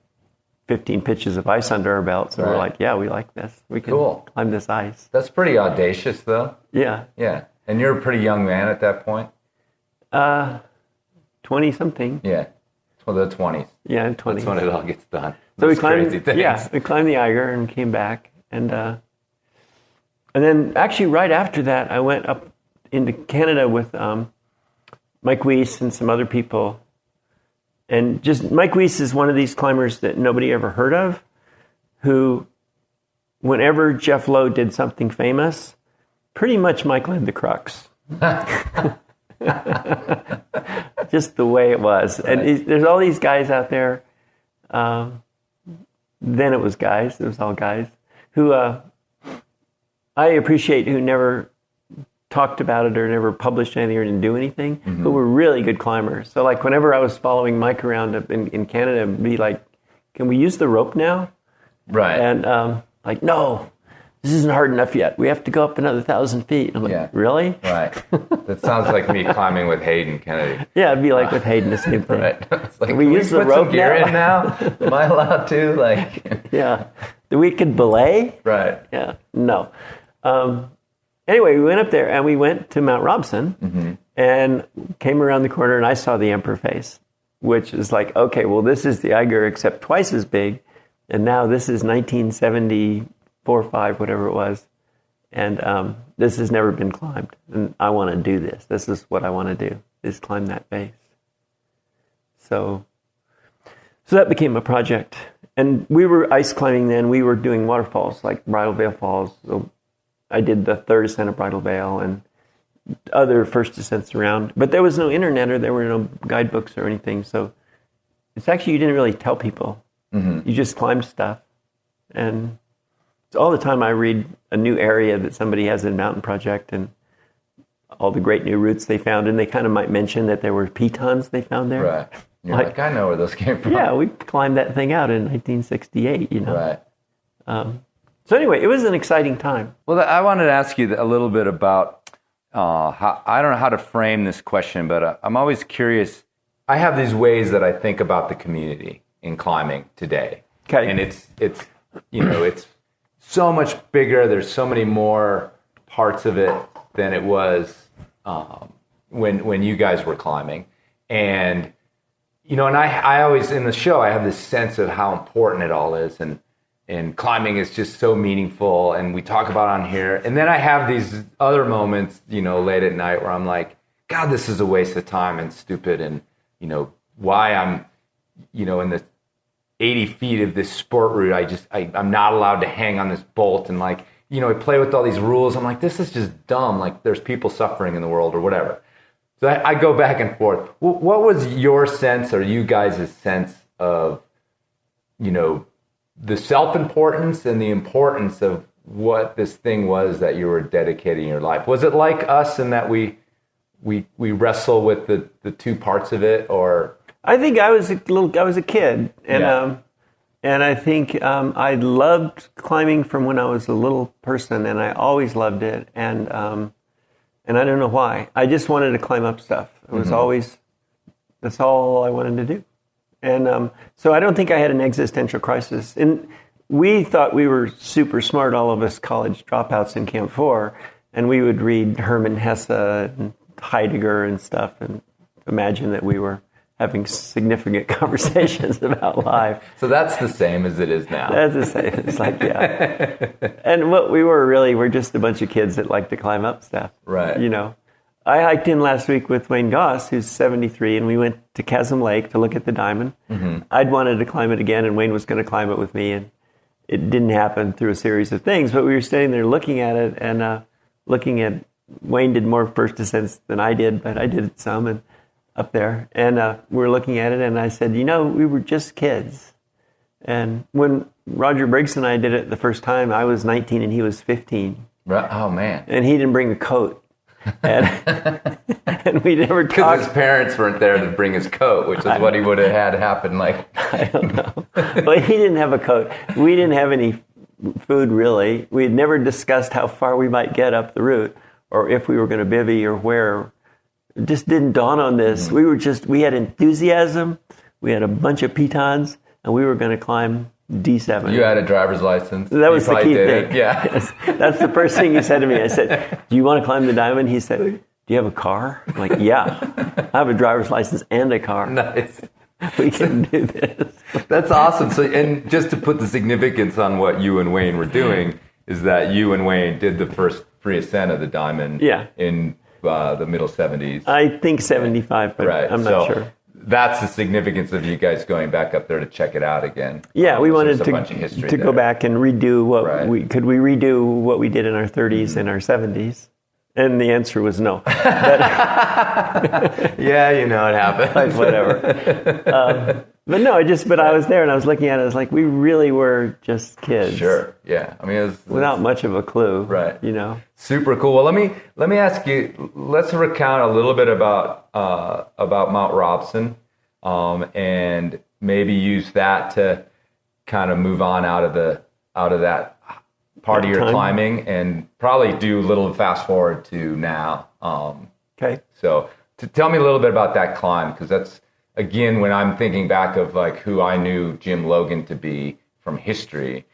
15 pitches of ice under our belt, so we're like, yeah, we like this. We can climb this ice. That's pretty audacious, though. Yeah. Yeah. And you're a pretty young man at that point? 20-something. Yeah. Well, the 20s. Yeah, 20s. That's when it all gets done. So we climbed the Eiger and came back. And then actually right after that, I went up into Canada with Mike Weiss and some other people. And just Mike Weiss is one of these climbers that nobody ever heard of, who, whenever Jeff Lowe did something famous, pretty much Mike led the crux. Just the way it was. Right. And there's all these guys out there, then it was guys, it was all guys, who I appreciate who never talked about it or never published anything or didn't do anything, but were really good climbers. So like whenever I was following Mike around up in Canada, I'd be like, can we use the rope now? Right. And like, no, this isn't hard enough yet. We have to go up another 1,000 feet. I'm like, really? Right. That sounds like me climbing with Hayden Kennedy. Yeah, it'd be like with Hayden, the same thing. Right. It's like, can we use the put rope some gear now? in now? Am I allowed to? Like, yeah. We could belay? right. Yeah. No. Anyway, we went up there and we went to Mount Robson and came around the corner and I saw the Emperor face, which is like, okay, well, this is the Eiger except twice as big. And now this is 1974, 5, whatever it was. And this has never been climbed. And I want to do this. This is what I want to do, is climb that base. So that became a project. And we were ice climbing then. We were doing waterfalls like Bridal Veil Falls. So I did the third ascent of Bridal Veil and other first ascents around. But there was no internet or there were no guidebooks or anything. So it's actually, you didn't really tell people. You just climbed stuff. And all the time I read a new area that somebody has in a mountain project and all the great new routes they found. And they kind of might mention that there were pitons they found there. Right. You're like, I know where those came from. Yeah, we climbed that thing out in 1968, you know. Right. So anyway, it was an exciting time. Well, I wanted to ask you a little bit about how, I don't know how to frame this question, but I'm always curious. I have these ways that I think about the community in climbing today. Okay. And it's it's so much bigger. There's so many more parts of it than it was when you guys were climbing. And and I always, in the show, I have this sense of how important it all is. And climbing is just so meaningful. And we talk about it on here. And then I have these other moments, late at night where I'm like, God, this is a waste of time and stupid. And, why I'm, in the 80 feet of this sport route, I'm not allowed to hang on this bolt. And like, I play with all these rules. I'm like, this is just dumb. Like there's people suffering in the world or whatever. So I go back and forth. What was your sense or you guys' sense of, the self-importance and the importance of what this thing was that you were dedicating your life? Was it like us in that we wrestle with the two parts of it, or? I think I was a kid, and and I think I loved climbing from when I was a little person, and I always loved it, and I don't know why. I just wanted to climb up stuff. It was always, that's all I wanted to do. And so I don't think I had an existential crisis. And we thought we were super smart, all of us college dropouts in Camp 4, and we would read Hermann Hesse and Heidegger and stuff and imagine that we were having significant conversations about life. So that's the same as it is now. That's the same. It's like, yeah. And what we were really, we're just a bunch of kids that like to climb up stuff. Right. I hiked in last week with Wayne Goss, who's 73, and we went to Chasm Lake to look at the diamond. I'd wanted to climb it again, and Wayne was going to climb it with me, and it didn't happen through a series of things, but we were standing there looking at it, and Wayne did more first ascents than I did, but I did some and up there, and we were looking at it, and I said, we were just kids. And when Roger Briggs and I did it the first time, I was 19 and he was 15. Right. Oh, man. And he didn't bring a coat. And we never talked. Because his parents weren't there to bring his coat, which is what he would have had happen. Like, I don't know. But he didn't have a coat. We didn't have any food, really. We had never discussed how far we might get up the route or if we were going to bivvy or where. It just didn't dawn on this. We had enthusiasm. We had a bunch of pitons, and we were going to climb D7. You had a driver's license. That was the key thing. Yeah. Yes. That's the first thing he said to me. I said, do you want to climb the diamond? He said, do you have a car? I'm like, yeah. I have a driver's license and a car. Nice. We can do this. That's awesome. So, and just to put the significance on what you and Wayne were doing, is that you and Wayne did the first free ascent of the diamond in the middle 70s. I think 75, but I'm not sure. That's the significance of you guys going back up there to check it out again. Yeah, we wanted to go back and redo what we did in our 30s and our 70s, And the answer was no. Yeah, you know it happened. Like, whatever. But no, but I was there and I was looking at it. I was like, we really were just kids. Sure. Yeah. I mean, it was, without much of a clue. Right. You know. Super cool. Well, let me ask you. Let's recount a little bit about Mount Robson, and maybe use that to kind of move on out of that part of your climbing, and probably do a little fast forward to now. Okay. So tell me a little bit about that climb, because that's, again, when I'm thinking back of like who I knew Jim Logan to be from history,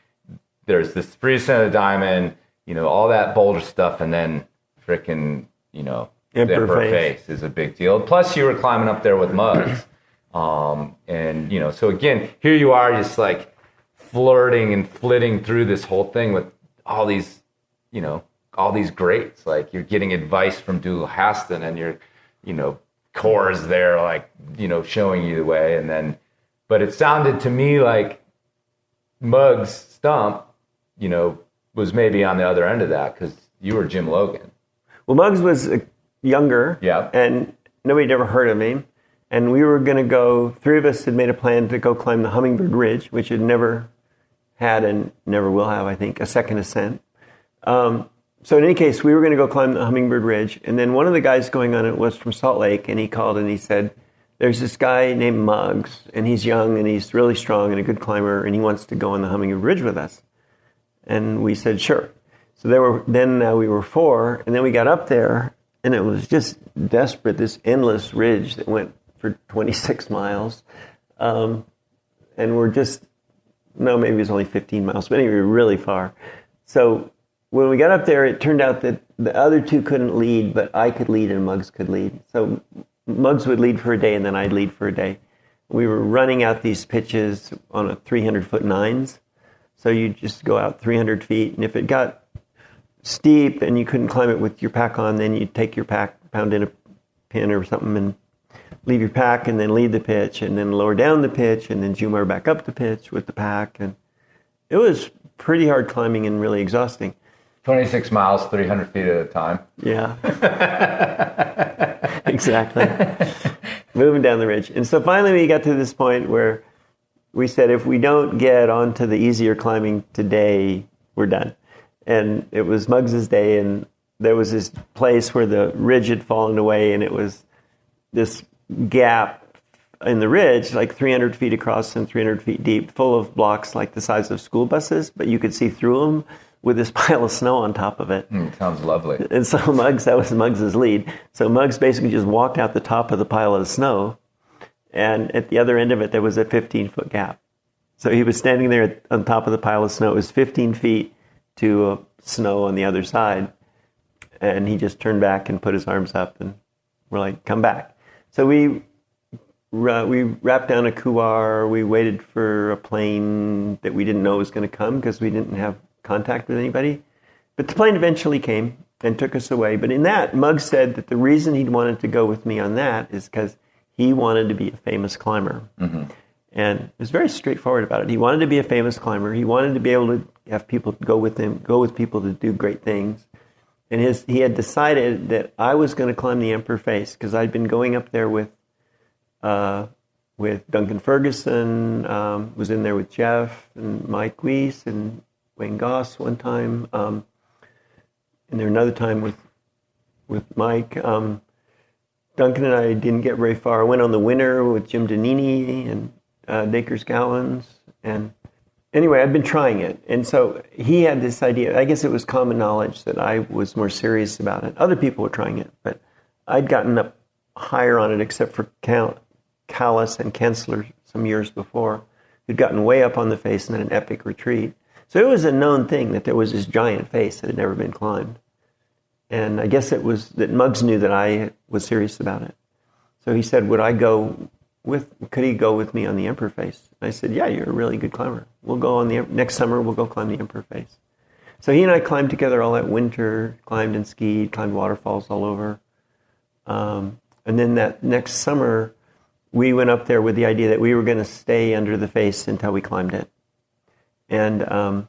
there's this 3% of the diamond, you know, all that Boulder stuff, and then frickin', you know, the Emperor Face is a big deal. Plus you were climbing up there with Muggs. And, you know, so again, here you are just like flirting and flitting through this whole thing with all these, you know, all these greats. Like, you're getting advice from Dougal Haston, and you're, you know, Core's there, like, you know, showing you the way. And then, but it sounded to me like Muggs Stump, you know, was maybe on the other end of that, because you were Jim Logan. Well, Muggs was younger. Yeah. And nobody had ever heard of him. And we were going to go, three of us had made a plan to go climb the Hummingbird Ridge, which had never had and never will have, I think, a second ascent. So in any case, we were going to go climb the Hummingbird Ridge, and then one of the guys going on it was from Salt Lake, and he called and he said, there's this guy named Muggs, and he's young, and he's really strong and a good climber, and he wants to go on the Hummingbird Ridge with us. And we said, sure. So we were four, and then we got up there, and it was just desperate, this endless ridge that went for 26 miles. And we're just, no, maybe it was only 15 miles, but anyway, really far. So when we got up there, it turned out that the other two couldn't lead, but I could lead and Muggs could lead. So Muggs would lead for a day, and then I'd lead for a day. We were running out these pitches on a 300-foot nines. So you just go out 300 feet, and if it got steep and you couldn't climb it with your pack on, then you'd take your pack, pound in a pin or something, and leave your pack, and then lead the pitch, and then lower down the pitch, and then Jumar back up the pitch with the pack. And it was pretty hard climbing and really exhausting. 26 miles, 300 feet at a time. Yeah. Exactly. Moving down the ridge. And so finally we got to this point where we said, if we don't get onto the easier climbing today, we're done. And it was Muggs's day, and there was this place where the ridge had fallen away, and it was this gap in the ridge, like 300 feet across and 300 feet deep, full of blocks like the size of school buses, but you could see through them with this pile of snow on top of it. Sounds lovely. And so that was Muggs's lead. So Muggs basically just walked out the top of the pile of snow, and at the other end of it, there was a 15-foot gap. So he was standing there on top of the pile of snow. It was 15 feet to snow on the other side, and he just turned back and put his arms up, and we're like, come back. So we wrapped down a couloir. We waited for a plane that we didn't know was going to come because we didn't have contact with anybody. But the plane eventually came and took us away. But in that, Muggs said that the reason he'd wanted to go with me on that is because he wanted to be a famous climber. Mm-hmm. And it was very straightforward about it. He wanted to be a famous climber. He wanted to be able to have people go with him, go with people to do great things. And he had decided that I was going to climb the Emperor Face because I'd been going up there with Duncan Ferguson, was in there with Jeff and Mike Weiss and Wayne Goss one time, and there another time with Mike. Duncan and I didn't get very far. I went on the winter with Jim Danini and Dakers Gowans, and anyway, I'd been trying it, and so he had this idea. I guess it was common knowledge that I was more serious about it. Other people were trying it, but I'd gotten up higher on it, except for Callis and Kensler some years before, who'd gotten way up on the face and had an epic retreat. So it was a known thing that there was this giant face that had never been climbed. And I guess it was that Muggs knew that I was serious about it. So he said, could he go with me on the Emperor Face? And I said, yeah, you're a really good climber. We'll go next summer, we'll go climb the Emperor Face. So he and I climbed together all that winter, climbed and skied, climbed waterfalls all over. And then that next summer, we went up there with the idea that we were going to stay under the face until we climbed it. And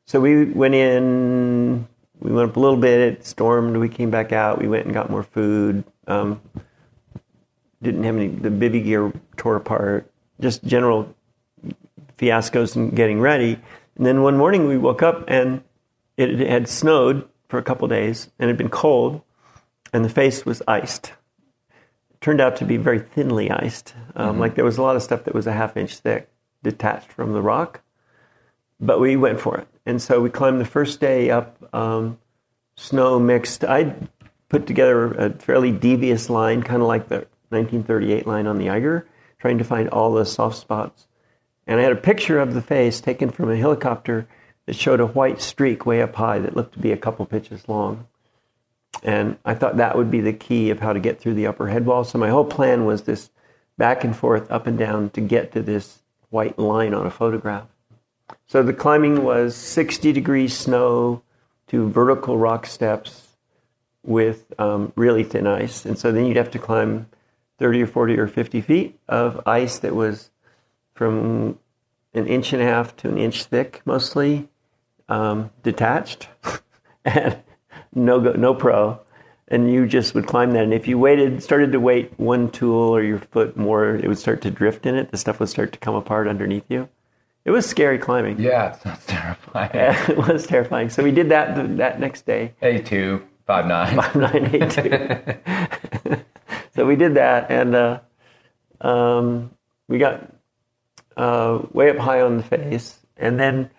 so we went in we went up a little bit. It stormed. We came back out. We went and got more food. Didn't have any. The bivy gear tore apart. Just general fiascos in getting ready. And then one morning we woke up and it had snowed for a couple days and it had been cold, and the face was iced. It turned out to be very thinly iced. Like there was a lot of stuff that was a half-inch thick, detached from the rock. But we went for it. And so we climbed the first day up, snow mixed. I put together a fairly devious line, kind of like the 1938 line on the Eiger, trying to find all the soft spots. And I had a picture of the face taken from a helicopter that showed a white streak way up high that looked to be a couple pitches long. And I thought that would be the key of how to get through the upper head wall. So my whole plan was this back and forth, up and down to get to this white line on a photograph. So the climbing was 60 degrees snow to vertical rock steps with really thin ice. And so then you'd have to climb 30 or 40 or 50 feet of ice that was from 1.5 inches to 1 inch thick, mostly detached, and no pro. And you just would climb that. And if you started to weight one tool or your foot more, it would start to drift in it. The stuff would start to come apart underneath you. It was scary climbing. Yeah, it sounds terrifying. It was terrifying. So we did that next day. 82, 5'9". 5'9", 82. So we did that, and we got way up high on the face, and then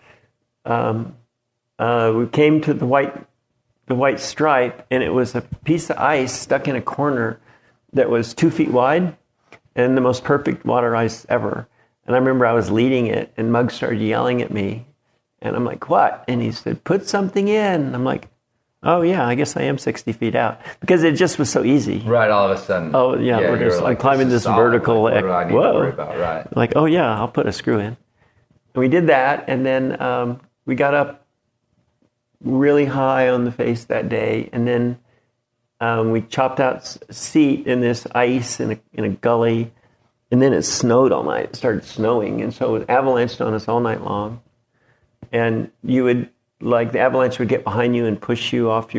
we came to the white stripe, and it was a piece of ice stuck in a corner that was 2 feet wide, and the most perfect water ice ever. And I remember I was leading it, and Muggs started yelling at me, and I'm like, "What?" And he said, "Put something in." And I'm like, "Oh yeah, I guess I am 60 feet out," because it just was so easy. Right, all of a sudden. Oh yeah, we're just like climbing this vertical. Like, what do I need to worry about? Right. Like, oh yeah, I'll put a screw in. And we did that, and then we got up really high on the face that day, and then we chopped out seat in this ice in a gully, and then it snowed all night. It started snowing, and so it avalanched on us all night long. And you would, like, the avalanche would get behind you and push you off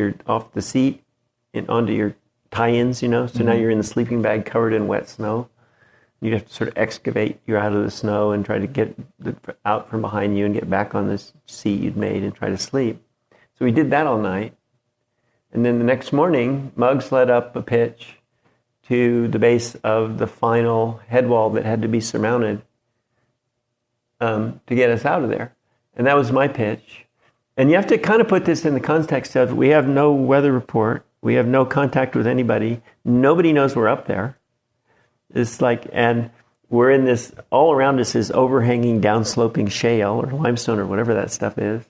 the seat and onto your tie-ins, So now you're in the sleeping bag covered in wet snow. You'd have to sort of excavate you out of the snow and try to get out from behind you and get back on this seat you'd made and try to sleep. So we did that all night. And then the next morning, Muggs led up a pitch to the base of the final head wall that had to be surmounted to get us out of there. And that was my pitch. And you have to kind of put this in the context of, we have no weather report. We have no contact with anybody. Nobody knows we're up there. It's like, and we're in this, all around us is overhanging, downsloping shale or limestone or whatever that stuff is.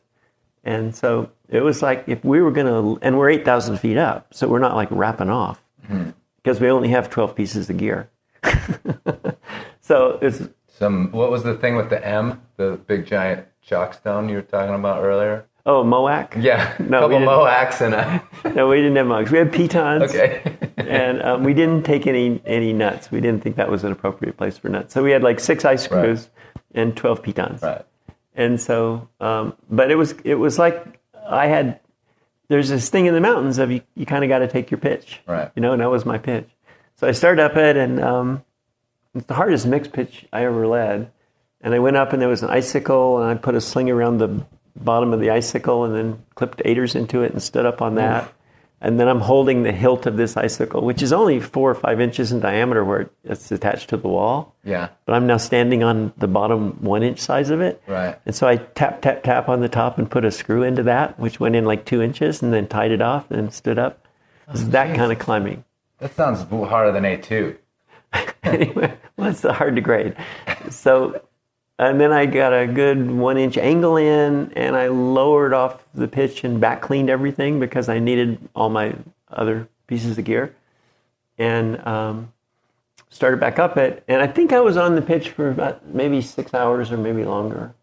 And so it was like, if we were going to, and we're 8,000 feet up, so we're not like wrapping off because we only have 12 pieces of gear. So it's... What was the thing with the M, the big giant chalk stone you were talking about earlier? Oh, Moac? Yeah, no, couple Moacs and No, we didn't have mugs. We had pitons. Okay. And we didn't take any nuts. We didn't think that was an appropriate place for nuts. So we had like 6 ice screws and 12 pitons. Right. And so, but it was like there's this thing in the mountains of you kind of got to take your pitch. Right. And that was my pitch. So I started up it, and it's the hardest mixed pitch I ever led. And I went up, and there was an icicle, and I put a sling around the bottom of the icicle and then clipped aiders into it and stood up on that. And then I'm holding the hilt of this icicle, which is only 4 or 5 inches in diameter where it's attached to the wall. Yeah. But I'm now standing on the bottom 1 inch size of it. Right. And so I tap on the top and put a screw into that, which went in like 2 inches, and then tied it off and stood up. It's that kind of climbing. That sounds harder than A2. Anyway, well, it's hard to grade. So... And then I got a good 1 inch angle in, and I lowered off the pitch and back cleaned everything because I needed all my other pieces of gear, and started back up it. And I think I was on the pitch for about maybe 6 hours or maybe longer.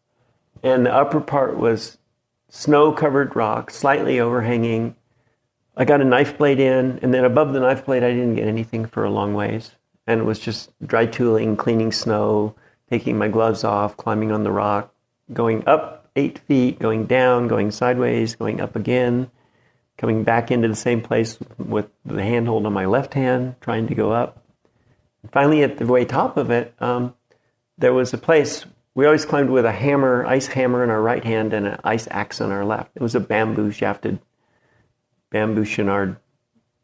And the upper part was snow-covered rock, slightly overhanging. I got a knife blade in, and then above the knife blade, I didn't get anything for a long ways. And it was just dry tooling, cleaning snow, taking my gloves off, climbing on the rock, going up 8 feet, going down, going sideways, going up again. coming back into the same place with the handhold on my left hand, trying to go up. And finally, at the way top of it, there was a place. We always climbed with a hammer, ice hammer in our right hand and an ice axe in our left. It was a bamboo chenard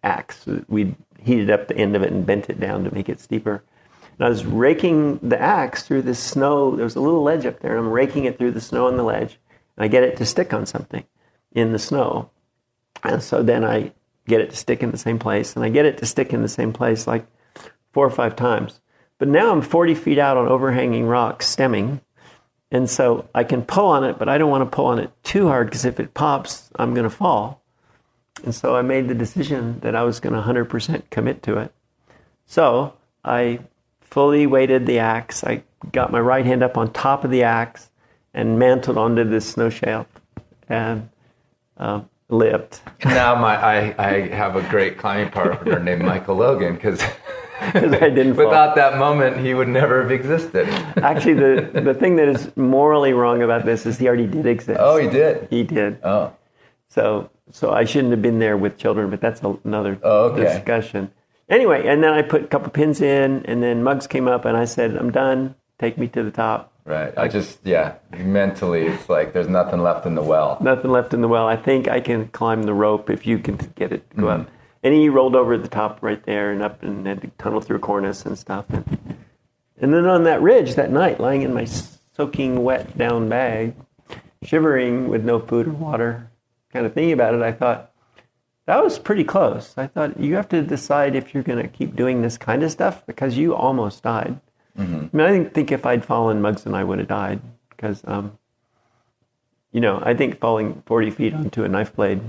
axe. We heated up the end of it and bent it down to make it steeper. And I was raking the axe through the snow. There was a little ledge up there, and I'm raking it through the snow on the ledge. And I get it to stick on something in the snow. And so then I get it to stick in the same place, and I get it to stick in the same place like 4 or 5 times. But now I'm 40 feet out on overhanging rocks stemming, and so I can pull on it, but I don't want to pull on it too hard because if it pops, I'm going to fall. And so I made the decision that I was going to 100% commit to it. So I fully weighted the axe. I got my right hand up on top of the axe and mantled onto this snow shelf and lived. Now I have a great climbing partner named Michael Logan because I didn't fall. Without that moment, he would never have existed. Actually, the thing that is morally wrong about this is he already did exist. Oh, he did? He did. Oh. So I shouldn't have been there with children, but that's another discussion. Anyway, and then I put a couple pins in, and then Muggs came up, and I said, I'm done. Take me to the top. Right. Mentally, it's like there's nothing left in the well. Nothing left in the well. I think I can climb the rope if you can get it to go up. And he rolled over at the top right there and up and had to tunnel through a cornice and stuff. And then on that ridge that night, lying in my soaking wet down bag, shivering with no food or water, kind of thinking about it, I thought, that was pretty close. I thought, you have to decide if you're going to keep doing this kind of stuff because you almost died. I mean, I think if I'd fallen, Muggs and I would have died because, I think falling 40 feet onto a knife blade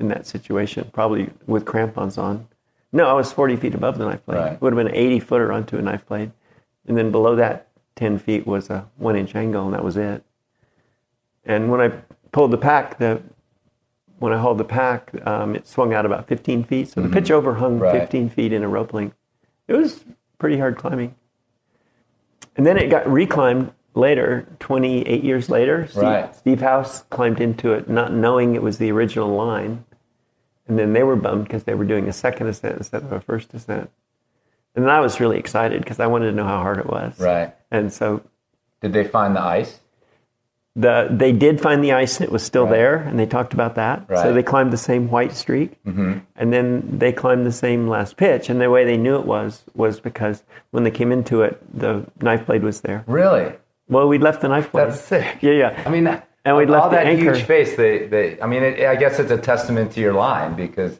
in that situation, probably with crampons on. No, I was 40 feet above the knife blade. Right. It would have been an 80-footer onto a knife blade. And then below that 10 feet was a 1-inch angle, and that was it. And when I pulled the pack, when I hauled the pack, it swung out about 15 feet. So the pitch overhung 15 feet in a rope length. It was pretty hard climbing. And then it got reclimbed later, 28 years later. Steve House climbed into it not knowing it was the original line. And then they were bummed because they were doing a second ascent instead of a first ascent. And then I was really excited because I wanted to know how hard it was. Right. And so... Did they find the ice? They did find the ice, and it was still there, and they talked about that. Right. So they climbed the same white streak, and then they climbed the same last pitch, and the way they knew it was because when they came into it, the knife blade was there. Really? Well, we'd left the knife blade. That's sick. Yeah. I mean, and we'd left all the that anchor. huge space, I guess it's a testament to your line because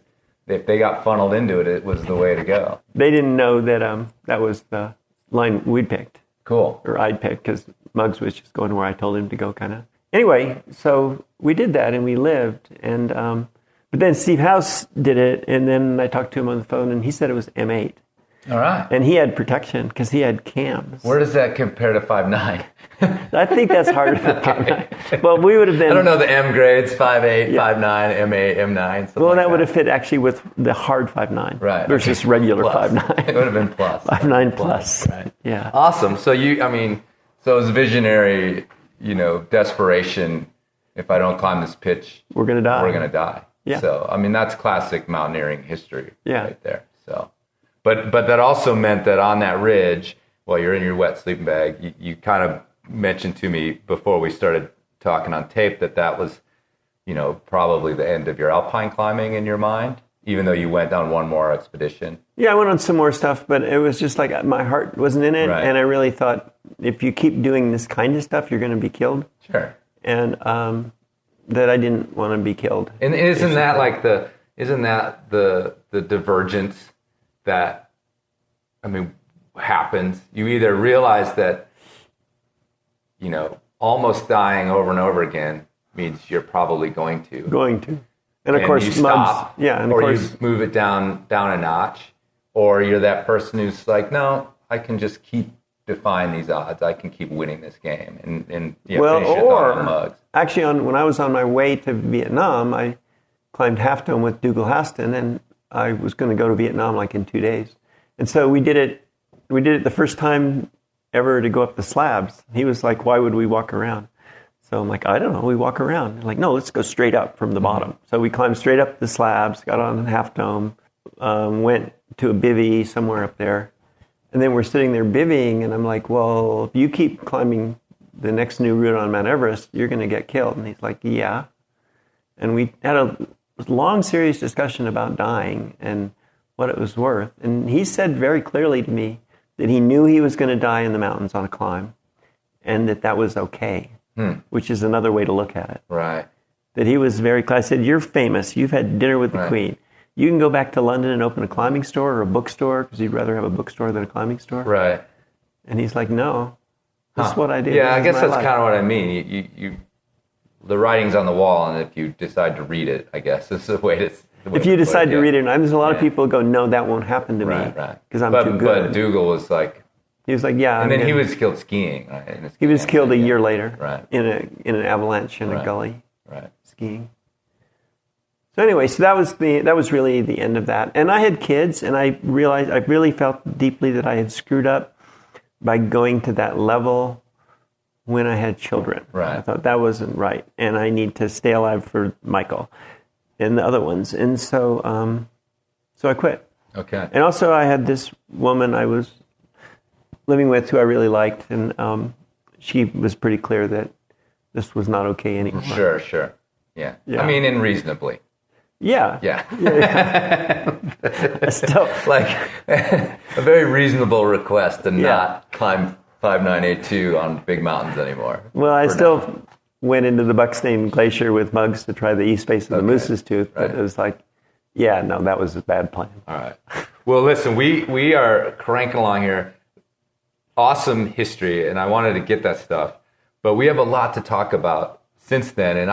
if they got funneled into it, it was the way to go. They didn't know that that was the line we'd picked. Cool. Or I'd picked because Muggs was just going where I told him to go, kind of. Anyway, so we did that and we lived. And but then Steve House did it, and then I talked to him on the phone, and he said it was M8. All right. And he had protection because he had cams. Where does that compare to 5.9? I think that's harder than 5.9. Well, we would have been... I don't know the M grades, 5.8, 5.9, M8, M9. Well, that would have fit actually with the hard 5.9 versus regular 5.9. It would have been plus. 5.9 plus. Right. Yeah. Awesome. So so it was visionary, desperation. If I don't climb this pitch, we're going to die. We're going to die. Yeah. So, that's classic mountaineering history right there. So, but that also meant that on that ridge, while you're in your wet sleeping bag, you kind of mentioned to me before we started talking on tape that was, probably the end of your alpine climbing in your mind, even though you went on one more expedition. Yeah, I went on some more stuff, but it was just like my heart wasn't in it. Right. And I really thought if you keep doing this kind of stuff, you're going to be killed. Sure. And that I didn't want to be killed. And isn't that the divergence that, happens? You either realize that, almost dying over and over again means you're probably going to. And of course, you stop, you move it down a notch, or you're that person who's like, no, I can just keep defying these odds. I can keep winning this game, and finish your thought on Muggs. Actually, when I was on my way to Vietnam, I climbed Half Dome with Dougal Haston, and I was going to go to Vietnam like in 2 days. And so we did it. We did it the first time ever to go up the slabs. He was like, "Why would we walk around?" So I'm like, I don't know. We walk around. They're like, no, let's go straight up from the bottom. So we climbed straight up the slabs, got on Half Dome, went to a bivvy somewhere up there. And then we're sitting there bivvying, and I'm like, well, if you keep climbing the next new route on Mount Everest, you're going to get killed. And he's like, yeah. And we had a long, serious discussion about dying and what it was worth. And he said very clearly to me that he knew he was going to die in the mountains on a climb, and that was okay, which is another way to look at it. Right. That he was very clear. I said, you're famous. You've had dinner with the Queen. You can go back to London and open a climbing store or a bookstore, because you'd rather have a bookstore than a climbing store. Right. And he's like, no, this is what I do. Yeah, I guess that's kind of what I mean. You the writing's on the wall, and if you decide to read it, I guess is the way to. If you decide to read it, and there's a lot of people who go, no, that won't happen to me, because I'm too good. But Dougal was like, he was like, yeah. And then he was killed skiing. Right? He was killed a year later, right? In an avalanche in a gully, right? Skiing. So anyway, so that was really the end of that. And I had kids, and I realized I really felt deeply that I had screwed up by going to that level when I had children. Right. I thought that wasn't right, and I need to stay alive for Michael and the other ones. And so I quit. Okay. And also I had this woman I was living with who I really liked, and she was pretty clear that this was not okay anymore. Sure. Yeah. I mean, and reasonably. Yeah. Still, like a very reasonable request to not climb 5982 on big mountains anymore. Well, I still went into the Buckstain Glacier with Muggs to try the east face of the Moose's Tooth, but it was like, that was a bad plan. All right. Well, listen, we are cranking along here. Awesome history, and I wanted to get that stuff, but we have a lot to talk about since then, and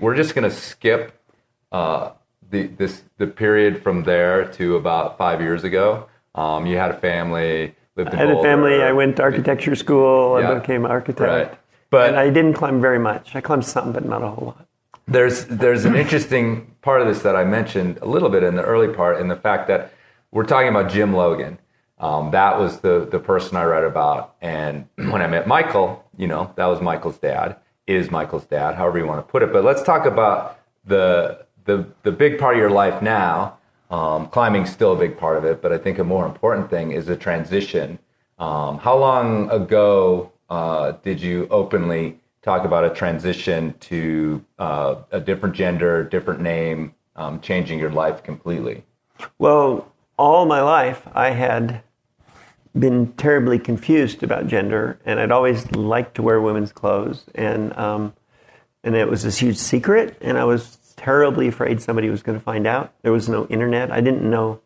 we're just going to skip the period from there to about 5 years ago. You had a family, lived in Boulder. I had a family. I went to architecture school. I became an architect. Right. But and I didn't climb very much. I climbed some, but not a whole lot. There's an interesting part of this that I mentioned a little bit in the early part, in the fact that we're talking about Jim Logan. That was the person I read about. And when I met Michael, that was Michael's dad, is Michael's dad, however you want to put it. But let's talk about the big part of your life now. Climbing's still a big part of it, but I think a more important thing is the transition. How long ago did you openly talk about a transition to a different gender, different name, changing your life completely? Well, all my life I had been terribly confused about gender, and I'd always liked to wear women's clothes, and it was this huge secret, and I was terribly afraid somebody was going to find out. There was no internet. I didn't know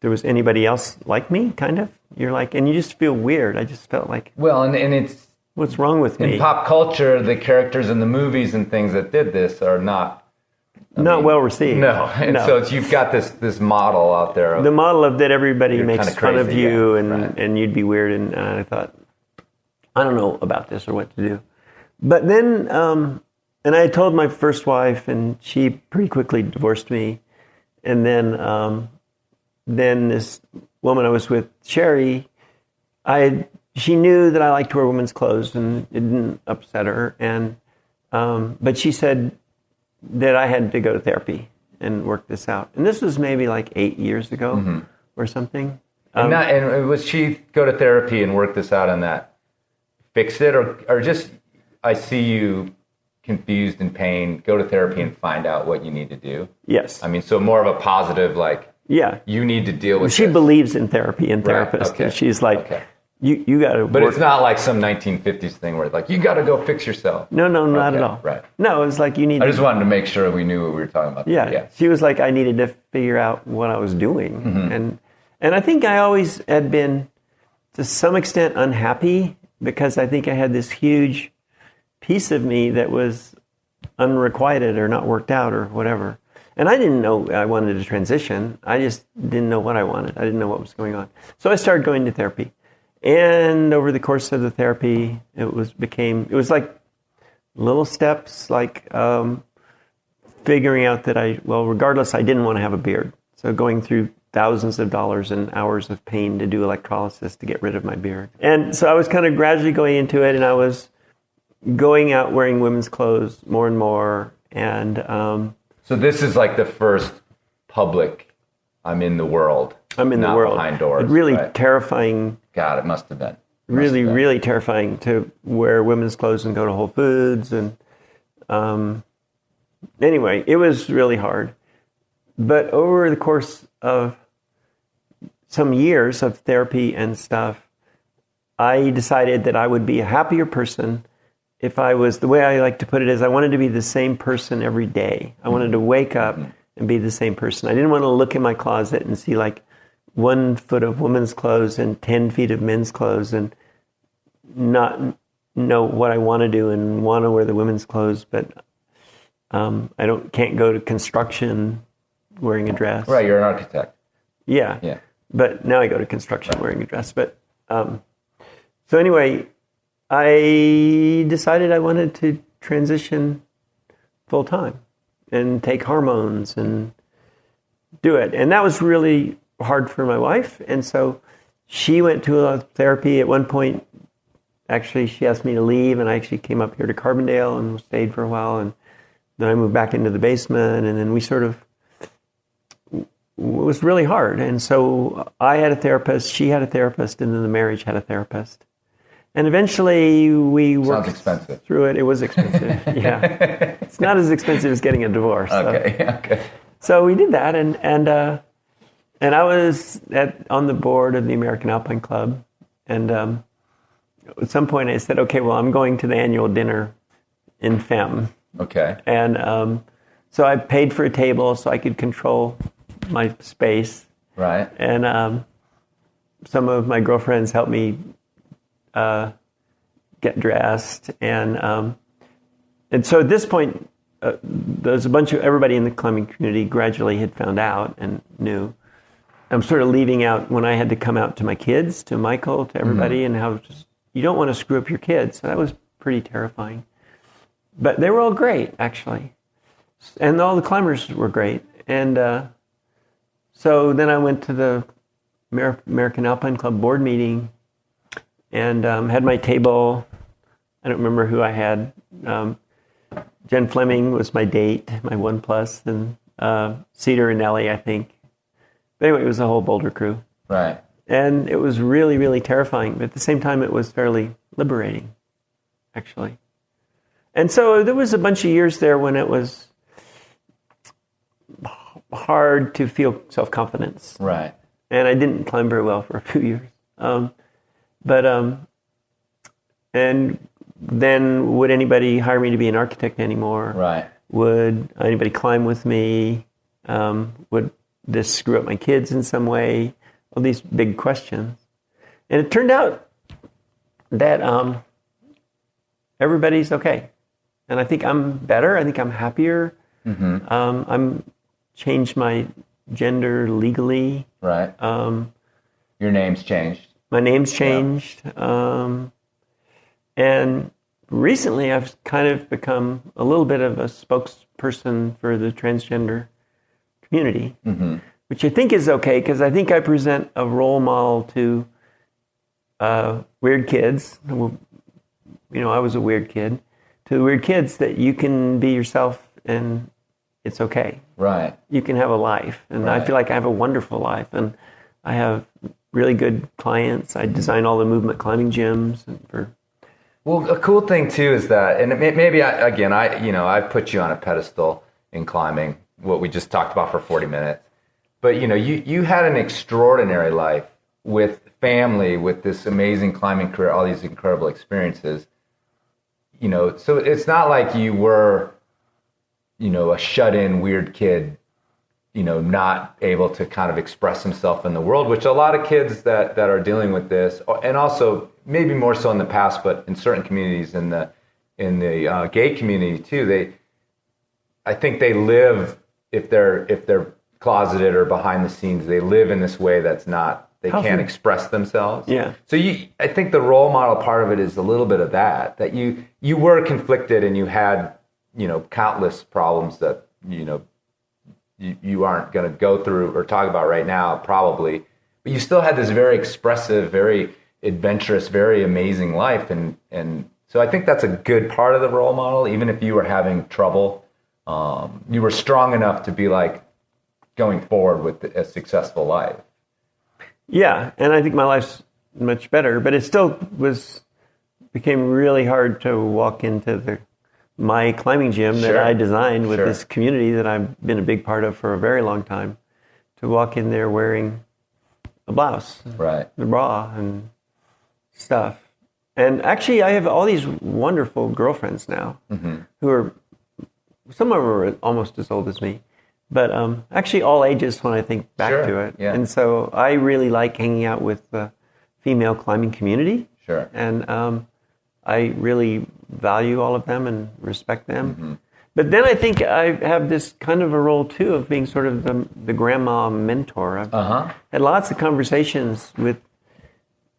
there was anybody else like me, kind of. You're like, and you just feel weird. I just felt like, well, and it's, what's wrong with me? In pop culture, the characters in the movies and things that did this are not well received. No, and so you've got this model out there. The model of that everybody makes fun of you, yeah, and you'd be weird. And I thought, I don't know about this or what to do. But then, and I told my first wife, and she pretty quickly divorced me. And then this woman I was with, Sherry, she knew that I liked to wear women's clothes, and it didn't upset her. And but she said that I had to go to therapy and work this out. And this was maybe like 8 years ago or something. And was she go to therapy and work this out and that fix it, or just, I see you confused and pain, go to therapy and find out what you need to do? Yes. I mean, so more of a positive, like, you need to deal with She this. believes in therapy and therapists. Okay. And she's like, you got to But work. it's not like some 1950s thing where it's like, you got to go fix yourself. No, not at all. Right. No, it was like you need I just wanted to make sure we knew what we were talking about. Yeah. She was like, I needed to figure out what I was doing. And I think I always had been, to some extent, unhappy, because I think I had this huge piece of me that was unrequited or not worked out or whatever. And I didn't know I wanted to transition. I just didn't know what I wanted. I didn't know what was going on. So I started going to therapy. And over the course of the therapy, it was like little steps, like figuring out that regardless, I didn't want to have a beard. So going through thousands of dollars and hours of pain to do electrolysis to get rid of my beard. And so I was kind of gradually going into it, and I was going out wearing women's clothes more and more. And so this is like the first public, I'm in the world. I'm in the not world. behind doors. Really right? terrifying. God, it must have been. Really terrifying to wear women's clothes and go to Whole Foods. And anyway, it was really hard. But over the course of some years of therapy and stuff, I decided that I would be a happier person if I was, the way I like to put it is, I wanted to be the same person every day. I wanted to wake up and be the same person. I didn't want to look in my closet and see like 1 foot of women's clothes and 10 feet of men's clothes and not know what I want to do and want to wear the women's clothes, but I can't go to construction wearing a dress. Right, you're an architect. Yeah. But now I go to construction wearing a dress. But so anyway, I decided I wanted to transition full time and take hormones and do it. And that was really hard for my wife. And so she went to a lot of therapy. At one point, actually, she asked me to leave, and I actually came up here to Carbondale and stayed for a while. And then I moved back into the basement, and then we sort of, it was really hard. And so I had a therapist, she had a therapist, and then the marriage had a therapist. And eventually we worked through it. It was expensive. Yeah. It's not as expensive as getting a divorce. Okay. So we did that, and I was on the board of the American Alpine Club, and at some point I said, okay, well, I'm going to the annual dinner in Femme. Okay. And so I paid for a table so I could control my space. Right. And some of my girlfriends helped me get dressed, and so at this point, there's a bunch of everybody in the climbing community gradually had found out and knew. I'm sort of leaving out when I had to come out to my kids, to Michael, to everybody, and how you don't want to screw up your kids. So that was pretty terrifying. But they were all great, actually, and all the climbers were great. And so then I went to the American Alpine Club board meeting and had my table. I don't remember who I had. Jen Fleming was my date, my 1+, and Cedar and Nellie, I think. But anyway, it was the whole Boulder crew. Right. And it was really, really terrifying. But at the same time, it was fairly liberating, actually. And so there was a bunch of years there when it was hard to feel self-confidence. Right. And I didn't climb very well for a few years. And then would anybody hire me to be an architect anymore? Right. Would anybody climb with me? Would this screw up my kids in some way? All these big questions. And it turned out that everybody's okay. And I think I'm better. I think I'm happier. Mm-hmm. I'm changed my gender legally. Right. Your name's changed. My name's changed. Yeah. And recently I've kind of become a little bit of a spokesperson for the transgender community, which I think is okay, because I think I present a role model to weird kids. You know, I was a weird kid. To weird kids, that you can be yourself and it's okay. Right. You can have a life. And I feel like I have a wonderful life. And I have really good clients. I design all the movement climbing gyms. Well, a cool thing too is that, and maybe I put you on a pedestal in climbing, what we just talked about for 40 minutes. But you had an extraordinary life with family, with this amazing climbing career, all these incredible experiences. So it's not like you were, a shut-in weird kid, not able to kind of express himself in the world, which a lot of kids that are dealing with this, and also maybe more so in the past, but in certain communities, in the gay community too, I think they live, if they're closeted or behind the scenes, they live in this way that's not, they can't express themselves. Yeah. So I think the role model part of it is a little bit of that you were conflicted and you had, countless problems that, you aren't going to go through or talk about right now, probably, but you still had this very expressive, very adventurous, very amazing life. And so So I think that's a good part of the role model. Even if you were having trouble, you were strong enough to be like going forward with a successful life. Yeah, and I think my life's much better, but it still became really hard to walk into my climbing gym that I designed with this community that I've been a big part of for a very long time, to walk in there wearing a blouse, right, the bra and stuff. And actually, I have all these wonderful girlfriends now who are, some of them are almost as old as me, but actually all ages when I think back to it. Yeah. And so I really like hanging out with the female climbing community. Sure. And I really value all of them and respect them. But then I think I have this kind of a role too of being sort of the grandma mentor. I've had lots of conversations with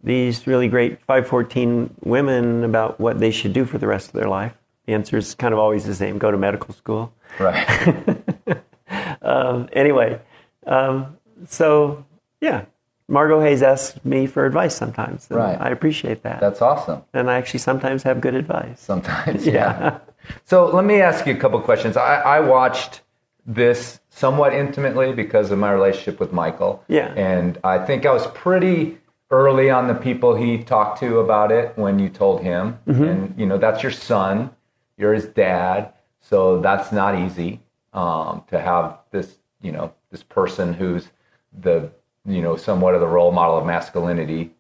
these really great 514 women about what they should do for the rest of their life. The answer is kind of always the same: go to medical school. Right. Anyway, so yeah, Margot Hayes asks me for advice sometimes. And right. I appreciate that. That's awesome. And I actually sometimes have good advice. Sometimes, yeah. So let me ask you a couple questions. I watched this somewhat intimately because of my relationship with Michael. Yeah. And I think I was pretty early on the people he talked to about it when you told him. And, you know, that's your son. You're his dad. So that's not easy to have this, you know, this person who's the, you know, somewhat of the role model of masculinity,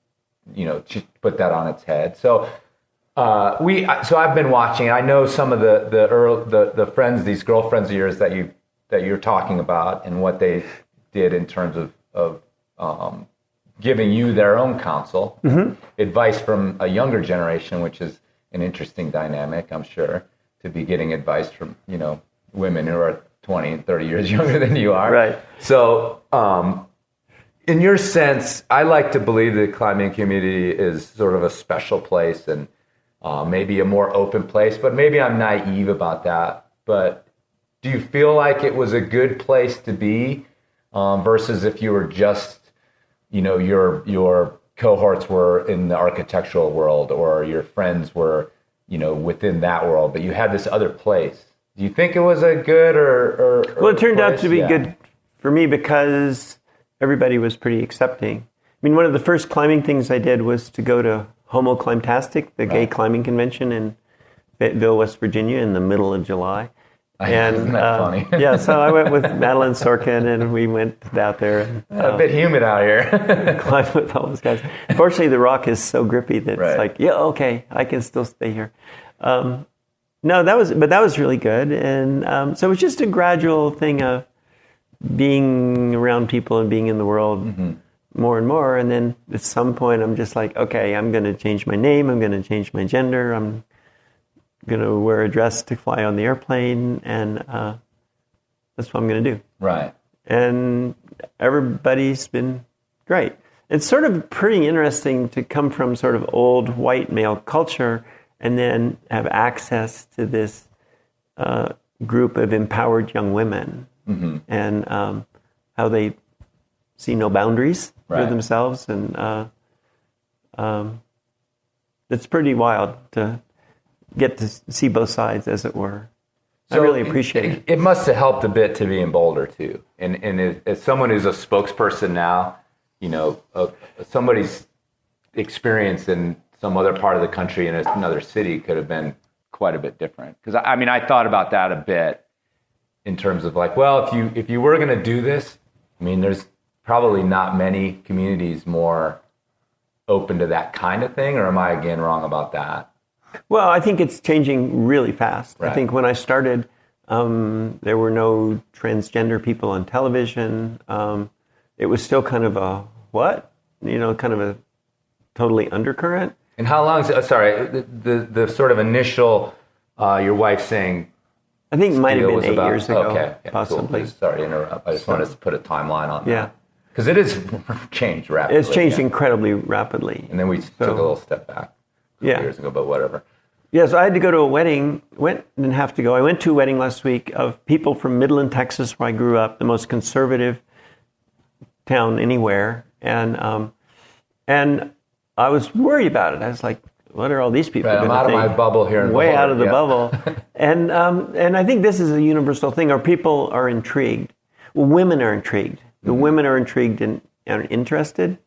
you know, put that on its head. So so I've been watching. I know some of the friends, these girlfriends of yours that you're talking about, and what they did in terms of giving you their own counsel, advice from a younger generation, which is an interesting dynamic, I'm sure, to be getting advice from, you know, women who are 20 and 30 years younger than you are. Right. So, in your sense, I like to believe the climbing community is sort of a special place and maybe a more open place, but maybe I'm naive about that. But do you feel like it was a good place to be versus if you were just, you know, your cohorts were in the architectural world or your friends were, you know, within that world, but you had this other place? Do you think it was a good or well, it turned out to be Yeah. good for me because everybody was pretty accepting. I mean, one of the first climbing things I did was to go to Homo Climbtastic, the gay climbing convention in Fayetteville, West Virginia, in the middle of July. And Isn't that funny? yeah, so I went with Madeline Sorkin, and we went out there. And, a bit humid out here. climbed with all those guys. Fortunately, the rock is so grippy that Right. it's like, yeah, okay, I can still stay here. No, that was really good, and so it was just a gradual thing of being around people and being in the world more and more. And then at some point, I'm just like, okay, I'm going to change my name. I'm going to change my gender. I'm going to wear a dress to fly on the airplane, and that's what I'm going to do. Right. And everybody's been great. It's sort of pretty interesting to come from sort of old white male culture and then have access to this group of empowered young women and how they see no boundaries for themselves. And it's pretty wild to get to see both sides, as it were. So I really appreciate it. It must have helped a bit to be in Boulder, too. And as someone who's a spokesperson now, you know, somebody's experience in some other part of the country in another city could have been quite a bit different. Because, I mean, I thought about that a bit in terms of like, well, if you were going to do this, I mean, there's probably not many communities more open to that kind of thing, or am I, again, wrong about that? Well, I think it's changing really fast. Right. I think when I started, there were no transgender people on television. It was still kind of a, what? You know, kind of a totally undercurrent. And how long is it? Sorry, the sort of initial, your wife saying, I think it might have been was 8 about- years ago, okay, yeah, possibly. Cool. Sorry to interrupt. I just wanted to put a timeline on that. Yeah. Because it is changed rapidly. It's changed incredibly rapidly. And then we took a little step back a couple years ago, but whatever. Yeah, so I had to go to a wedding. Didn't have to go. I went to a wedding last week of people from Midland, Texas, where I grew up, the most conservative town anywhere. And I was worried about it. I was like, what are all these people Right, going I'm to think? out of my bubble here in Way Boulder, out of the yeah. bubble. And I think this is a universal thing. Our people are intrigued. Well, women are intrigued. The women are intrigued and interested.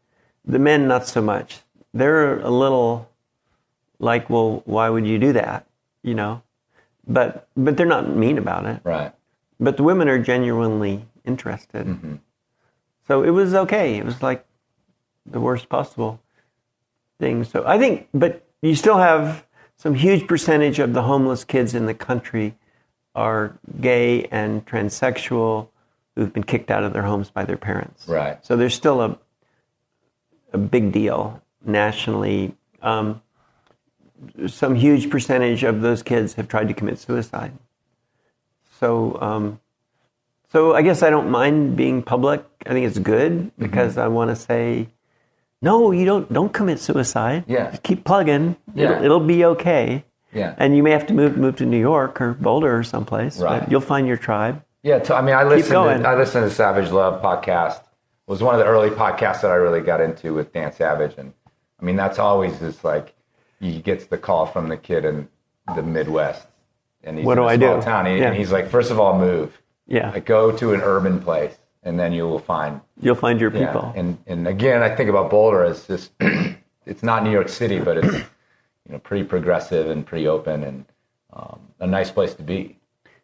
The men, not so much. They're a little like, well, why would you do that? You know? But they're not mean about it. Right. But the women are genuinely interested. Mm-hmm. So it was okay. It was like the worst possible thing. So I think, but you still have some huge percentage of the homeless kids in the country are gay and transsexual who've been kicked out of their homes by their parents. Right. So there's still a big deal nationally. Some huge percentage of those kids have tried to commit suicide. So, so I guess I don't mind being public. I think it's good because I want to say, no, you don't commit suicide. Yeah. Just keep plugging. Yeah. It'll be okay. Yeah. And you may have to move to New York or Boulder or someplace. Right. But you'll find your tribe. Yeah, I listened going. to the Savage Love podcast. It was one of the early podcasts that I really got into with Dan Savage. And I mean, that's always just like, he gets the call from the kid in the Midwest. And he's What in do a I small do? town. Yeah. And he's like, first of all, move. Yeah. Like, go to an urban place, and then you will find. You'll find your Yeah. people. And again, I think about Boulder as just, it's not New York City, but it's pretty progressive and pretty open and a nice place to be.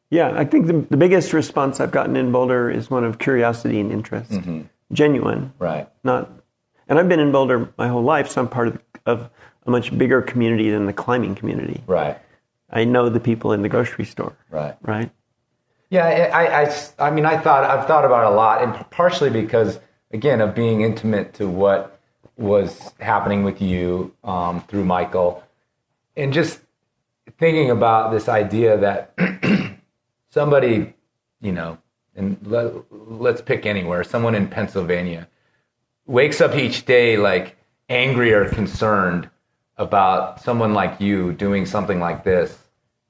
Yeah, I think the biggest response I've gotten in Boulder is one of curiosity and interest. Genuine. Right. Not, and I've been in Boulder my whole life, so I'm part of a much bigger community than the climbing community. Right. I know the people in the grocery store. Right. Right? Yeah, I mean, I've thought about it a lot, and partially because, again, of being intimate to what was happening with you through Michael, and just thinking about this idea that somebody, and let's pick anywhere, someone in Pennsylvania wakes up each day like angry or concerned about someone like you doing something like this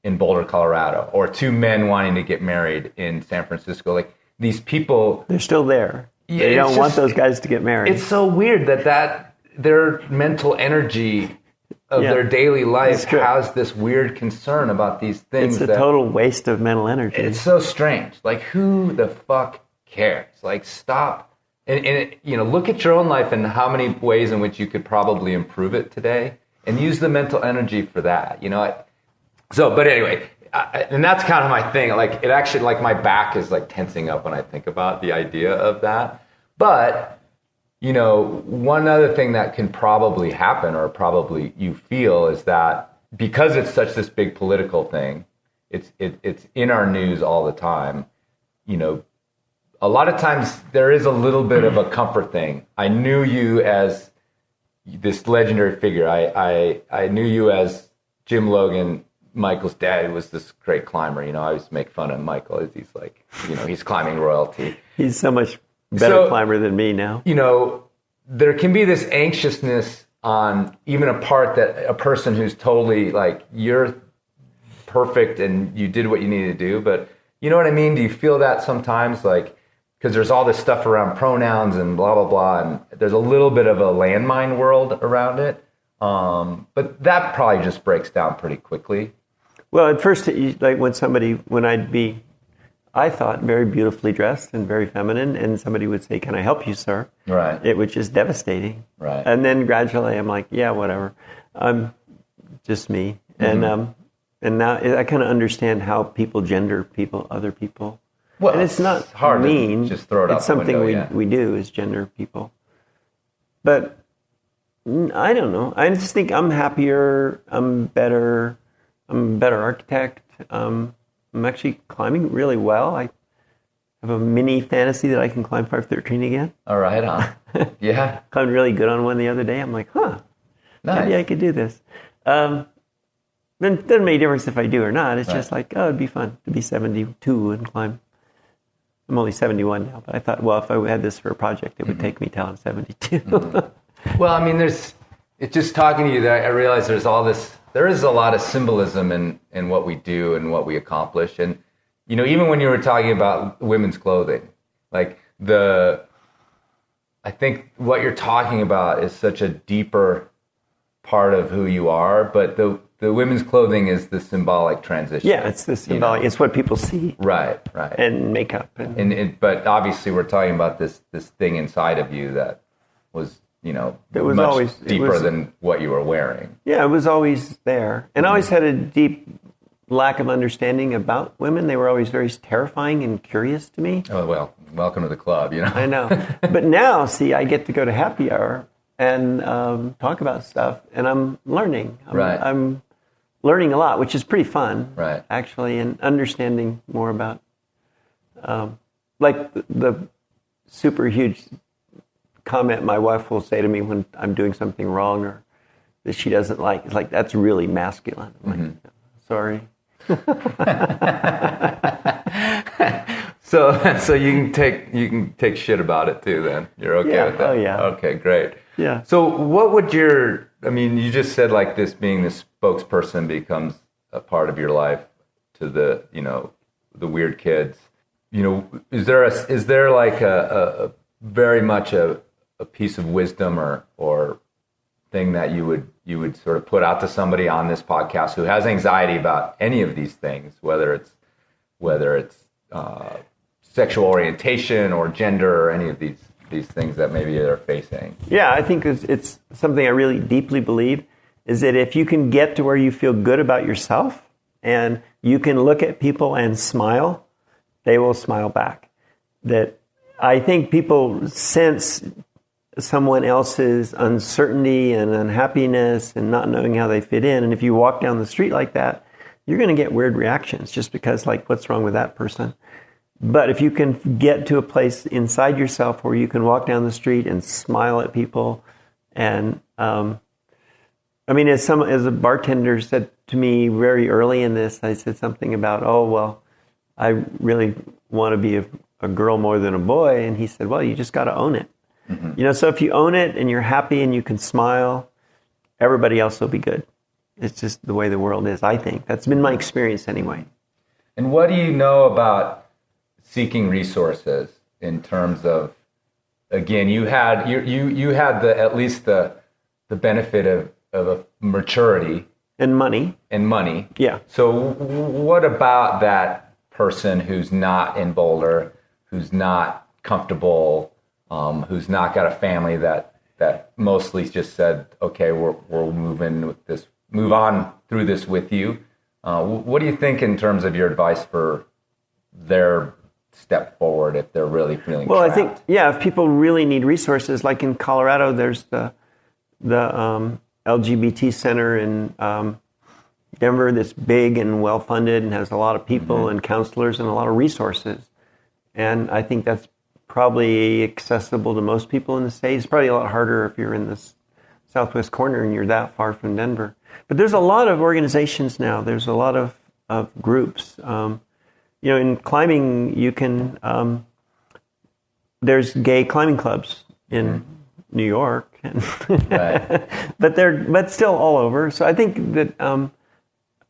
in Boulder, Colorado, or two men wanting to get married in San Francisco. Like, these people, They're still there. Yeah, They don't it's want just- those guys to get married. it's so weird that their mental energy of Yeah. their daily life It's true. has this weird concern about these things. It's a that total waste of mental energy. It's so strange. Like, who the fuck cares? Like, stop. And look at your own life and how many ways in which you could probably improve it today, and use the mental energy for that. But anyway, and that's kind of my thing. Like, it actually, like, my back is like tensing up when I think about the idea of that. But, one other thing that can probably happen, or probably you feel, is that because it's such this big political thing, it's in our news all the time. A lot of times there is a little bit of a comfort thing. I knew you as this legendary figure. I knew you as Jim Logan, Michael's dad, who was this great climber. I always make fun of Michael as he's like, he's climbing royalty. He's so much better climber than me now. There can be this anxiousness on even a part that a person who's totally like, you're perfect and you did what you needed to do. But you know what I mean? Do you feel that sometimes? Like, because there's all this stuff around pronouns and blah, blah, blah. And there's a little bit of a landmine world around it. But that probably just breaks down pretty quickly. Well, at first, like when I'd be, I thought, very beautifully dressed and very feminine, and somebody would say, "Can I help you, sir?" Right. It was just devastating. Right. And then gradually, I'm like, "Yeah, whatever. I'm just me." And now I kind of understand how people gender people, other people. Well, and it's not hard to mean. just throw it out It's the something window, we do is gender people. But I don't know. I just think I'm happier. I'm better. I'm a better architect. I'm actually climbing really well. I have a mini fantasy that I can climb 513 again. All right, yeah. Climbed really good on one the other day. I'm like, Nice. maybe I could do this. Then it doesn't make a difference if I do or not. It's just like, it'd be fun to be 72 and climb. I'm only 71 now, but I thought, well, if I had this for a project, it would take me till I'm 72. Well, I mean, it's just talking to you that I realize there is a lot of symbolism in what we do and what we accomplish. And, even when you were talking about women's clothing, like I think what you're talking about is such a deeper part of who you are, but the women's clothing is the symbolic transition. Yeah, it's the symbolic. It's what people see. Right. And makeup. But obviously we're talking about this thing inside of you that was, it was much always deeper than what you were wearing. Yeah, it was always there. And I always had a deep lack of understanding about women. They were always very terrifying and curious to me. Oh, well, welcome to the club, I know. But now, see, I get to go to happy hour and talk about stuff, and I'm learning. I'm learning a lot, which is pretty fun, actually, and understanding more about, like the super huge comment my wife will say to me when I'm doing something wrong or that she doesn't like. It's like, that's really masculine. I'm like, sorry. So you can take shit about it too. Then you're okay with that. Oh yeah. Okay, great. Yeah. So what would you just said like this being the spokesperson becomes a part of your life to the the weird kids. Is there like a very much a piece of wisdom or thing that you would sort of put out to somebody on this podcast who has anxiety about any of these things, whether it's sexual orientation or gender or any of these things that maybe they're facing? Yeah, I think it's something I really deeply believe is that if you can get to where you feel good about yourself and you can look at people and smile, they will smile back. That I think people sense someone else's uncertainty and unhappiness and not knowing how they fit in. And if you walk down the street like that, you're going to get weird reactions just because, like, what's wrong with that person? But if you can get to a place inside yourself where you can walk down the street and smile at people, and as a bartender said to me very early in this, I said something about, I really want to be a girl more than a boy, and he said, well, you just got to own it. Mm-hmm. So if you own it and you're happy and you can smile, everybody else will be good. It's just the way the world is, I think. That's been my experience anyway. And what do you know about seeking resources in terms of, again, you had at least the benefit of a maturity and money. Yeah. So what about that person who's not in Boulder, who's not comfortable, who's not got a family that mostly just said, okay, we're move on through this with you. What do you think in terms of your advice for their step forward if they're really feeling trapped? I think, if people really need resources, like in Colorado, there's the LGBT center in Denver that's big and well-funded and has a lot of people and counselors and a lot of resources. And I think that's probably accessible to most people in the state. It's probably a lot harder if you're in this southwest corner and you're that far from Denver. But there's a lot of organizations now. There's a lot of groups. In climbing, you can. There's gay climbing clubs in New York, but still all over. So I think that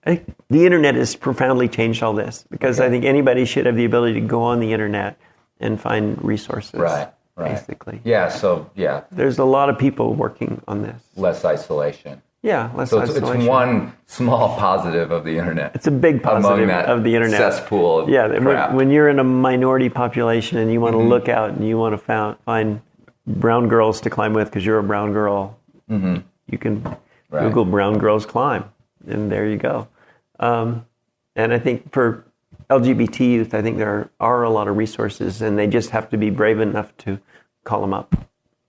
the internet has profoundly changed all this because I think anybody should have the ability to go on the internet and find resources. Right. Basically. Yeah. So there's a lot of people working on this. Less isolation. Yeah, less isolation. It's one small positive of the internet. It's a big positive of the internet. Cesspool of crap. When you're in a minority population and you want to look out and you want to find brown girls to climb with because you're a brown girl, you can Google brown girls climb, and there you go. And I think for LGBT youth, I think there are a lot of resources, and they just have to be brave enough to call them up.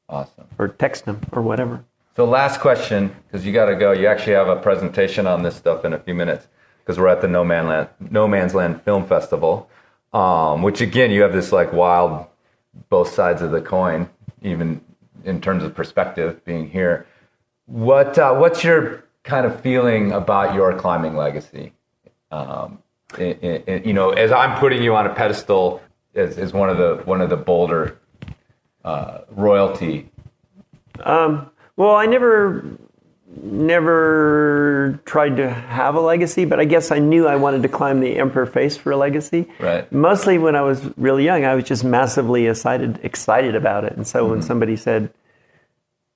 Awesome. Or text them or whatever. So last question, because you got to go. You actually have a presentation on this stuff in a few minutes because we're at the No Man's Land Film Festival, which again, you have this like wild both sides of the coin, even in terms of perspective being here. What's your kind of feeling about your climbing legacy? As I'm putting you on a pedestal as one of the Boulder royalty. Well, I never tried to have a legacy, but I guess I knew I wanted to climb the Emperor Face for a legacy. Right. Mostly when I was really young, I was just massively excited about it. And so when somebody said, "Do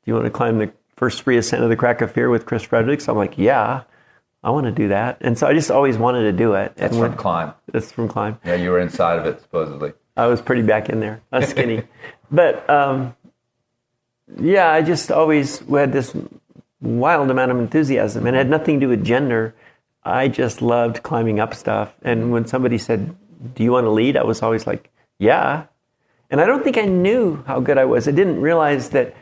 you want to climb the first free ascent of the Crack of Fear with Chris Fredericks. I'm like, yeah, I want to do that. And so I just always wanted to do it. That's from Climb. That's from Climb. Yeah, you were inside of it, supposedly. I was pretty back in there. I was skinny. But, I just always had this wild amount of enthusiasm, and it had nothing to do with gender. I just loved climbing up stuff. And when somebody said, do you want to lead? I was always like, yeah. And I don't think I knew how good I was. I didn't realize that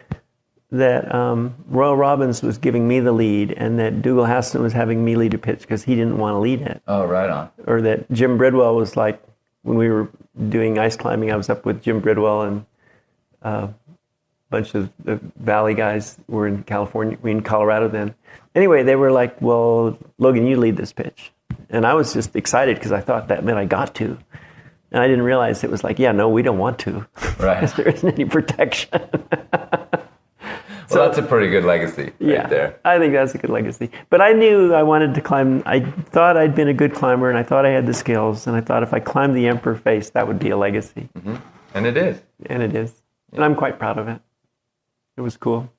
Royal Robbins was giving me the lead, and that Dougal Haston was having me lead a pitch because he didn't want to lead it. Oh, right on. Or that Jim Bridwell was like, when we were doing ice climbing, I was up with Jim Bridwell and a bunch of the Valley guys were in California, we in Colorado then. Anyway, they were like, well, Logan, you lead this pitch. And I was just excited because I thought that meant I got to. And I didn't realize it was like, yeah, no, we don't want to. Right. Because there isn't any protection. So that's a pretty good legacy right there. I think that's a good legacy. But I knew I wanted to climb. I thought I'd been a good climber, and I thought I had the skills, and I thought if I climbed the Emperor Face, that would be a legacy. Mm-hmm. And it is. And it is. Yeah. And I'm quite proud of it. It was cool.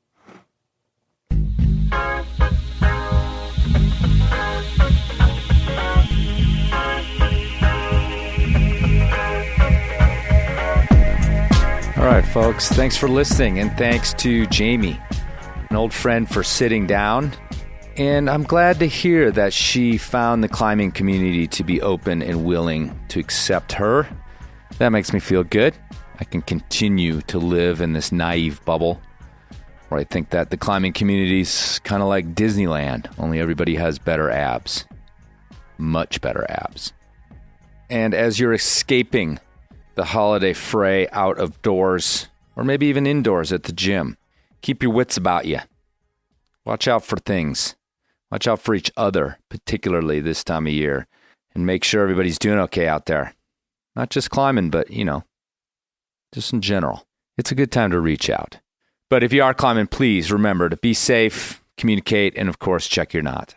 All right, folks, thanks for listening, and thanks to Jamie, an old friend, for sitting down. And I'm glad to hear that she found the climbing community to be open and willing to accept her. That makes me feel good. I can continue to live in this naive bubble where I think that the climbing community's kind of like Disneyland, only everybody has better abs. Much better abs. And as you're escaping the holiday fray out of doors, or maybe even indoors at the gym, keep your wits about you. Watch out for things. Watch out for each other, particularly this time of year, and make sure everybody's doing okay out there. Not just climbing, but, just in general. It's a good time to reach out. But if you are climbing, please remember to be safe, communicate, and of course, check your knot.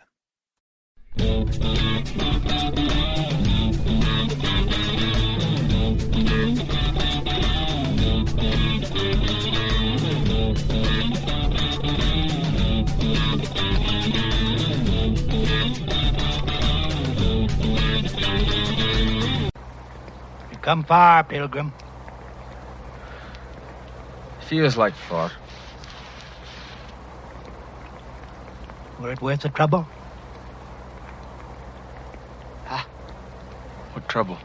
Come far, pilgrim. Feels like far. Were it worth the trouble? What trouble?